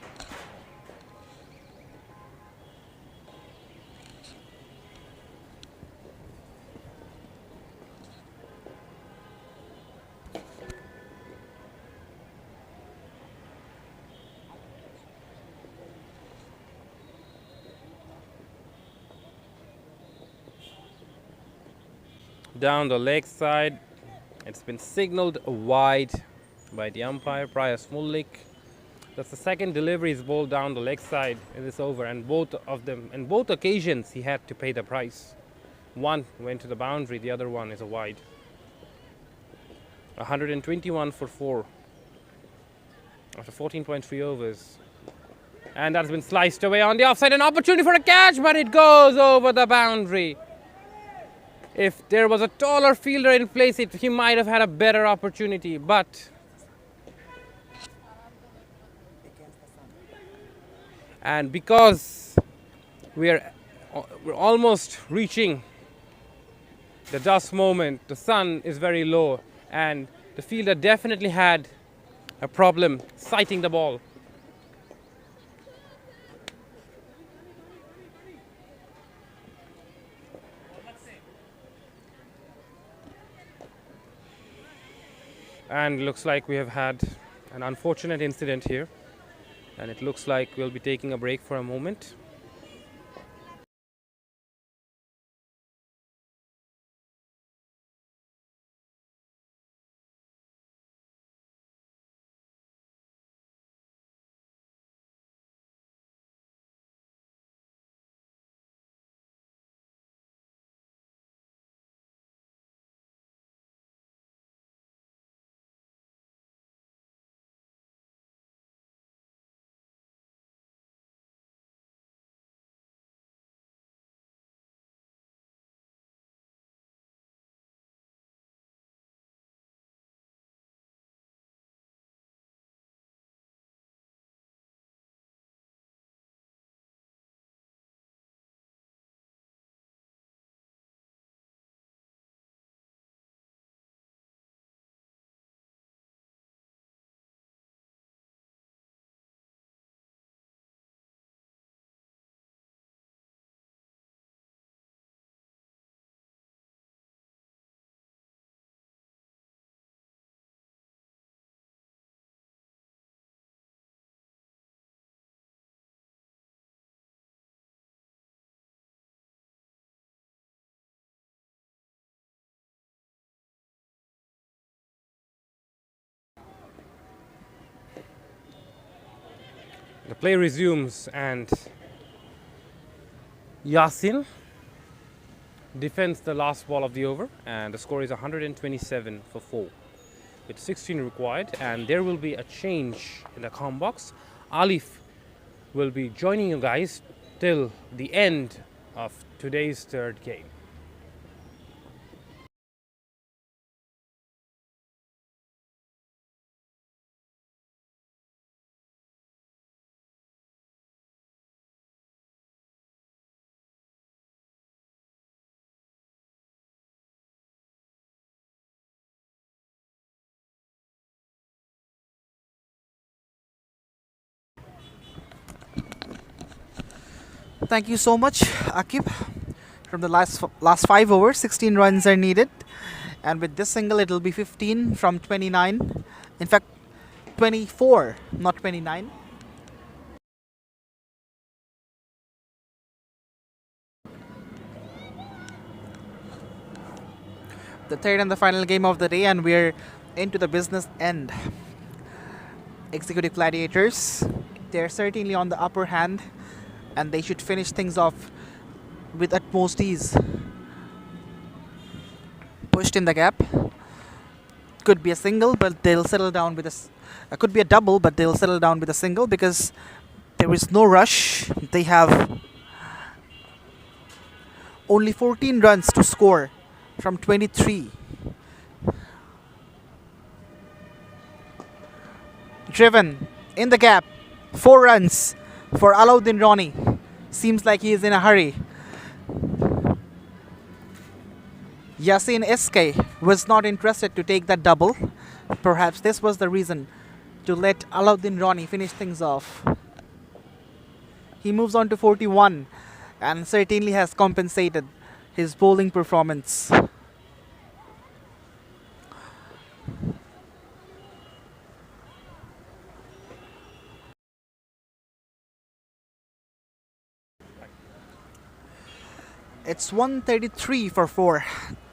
Down the leg side, it's been signaled wide by the umpire, Priya Smollik. That's the second delivery is bowled down the leg side in this over, and both occasions he had to pay the price. One went to the boundary, the other one is a wide. 121 for 4 after 14.3 overs. And that's been sliced away on the offside, an opportunity for a catch, but it goes over the boundary. If there was a taller fielder in place, he might have had a better opportunity, but and because we're almost reaching the dusk moment, the sun is very low, and the fielder definitely had a problem sighting the ball. And looks like we have had an unfortunate incident here, and it looks like we'll be taking a break for a moment. The play resumes, and Yasin defends the last ball of the over, and the score is 127 for 4 with 16 required, and there will be a change in the comm box. Alif will be joining you guys till the end of today's third game. Thank you so much, Akib. From the last 5 overs, 16 runs are needed, and with this single, it will be 15 from 29. In fact, 24, not 29. The third and the final game of the day, and we're into the business end. Executive Gladiators, they're certainly on the upper hand, and they should finish things off with utmost ease. Pushed in the gap. Could be a single, but they'll settle down with could be a double, but they'll settle down with a single because there is no rush. They have only 14 runs to score from 23. Driven in the gap, 4 runs for Alauddin Rani. Seems like he is in a hurry. Yasin SK was not interested to take that double. Perhaps this was the reason to let Alauddin Rani finish things off. He moves on to 41 and certainly has compensated his bowling performance. It's 133 for 4.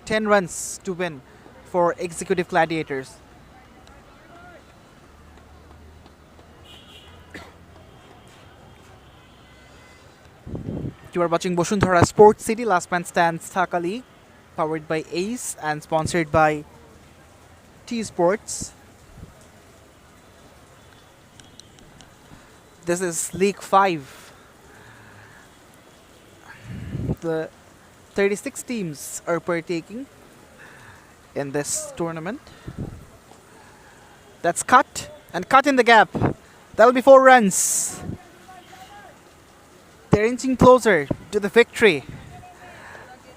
10 runs to win for Executive Gladiators. You are watching Boshundhara Sports City Last Man Stands Dhaka League, powered by ACE and sponsored by T Sports. This is League 5. The 36 teams are partaking in this tournament. That's cut and cut in the gap. That'll be 4 runs. They're inching closer to the victory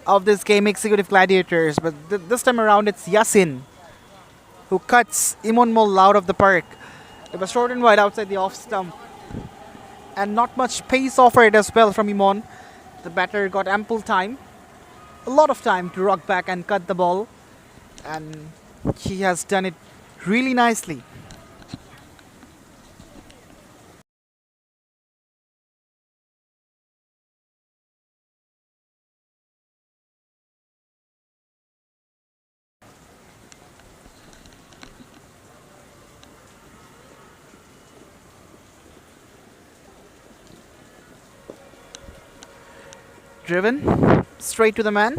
of this game, Executive Gladiators. But this time around, it's Yasin who cuts Imon Mol out of the park. It was short and wide outside the off stump. And not much pace offered as well from Imon. The batter got ample time, a lot of time to rock back and cut the ball. And he has done it really nicely. Driven straight to the man.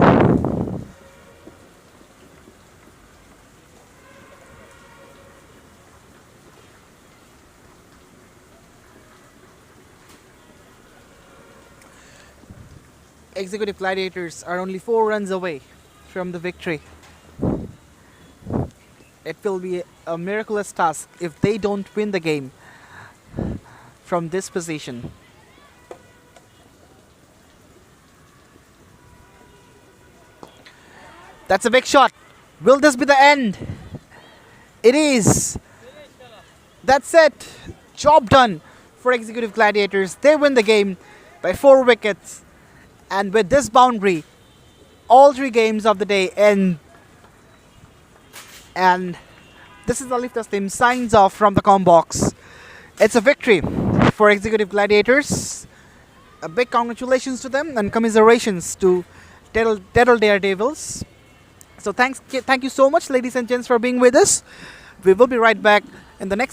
Executive Gladiators are only 4 runs away from the victory. It will be a miraculous task if they don't win the game from this position. That's a big shot. Will this be the end? It is. That's it. Job done for Executive Gladiators. They win the game by 4 wickets. And with this boundary, all 3 games of the day end. And this is Alif Taslim signs off from the comm box. It's a victory for Executive Gladiators. A big congratulations to them and commiserations to Dettol Daredevils. So thank you so much, ladies and gents, for being with us. We will be right back in the next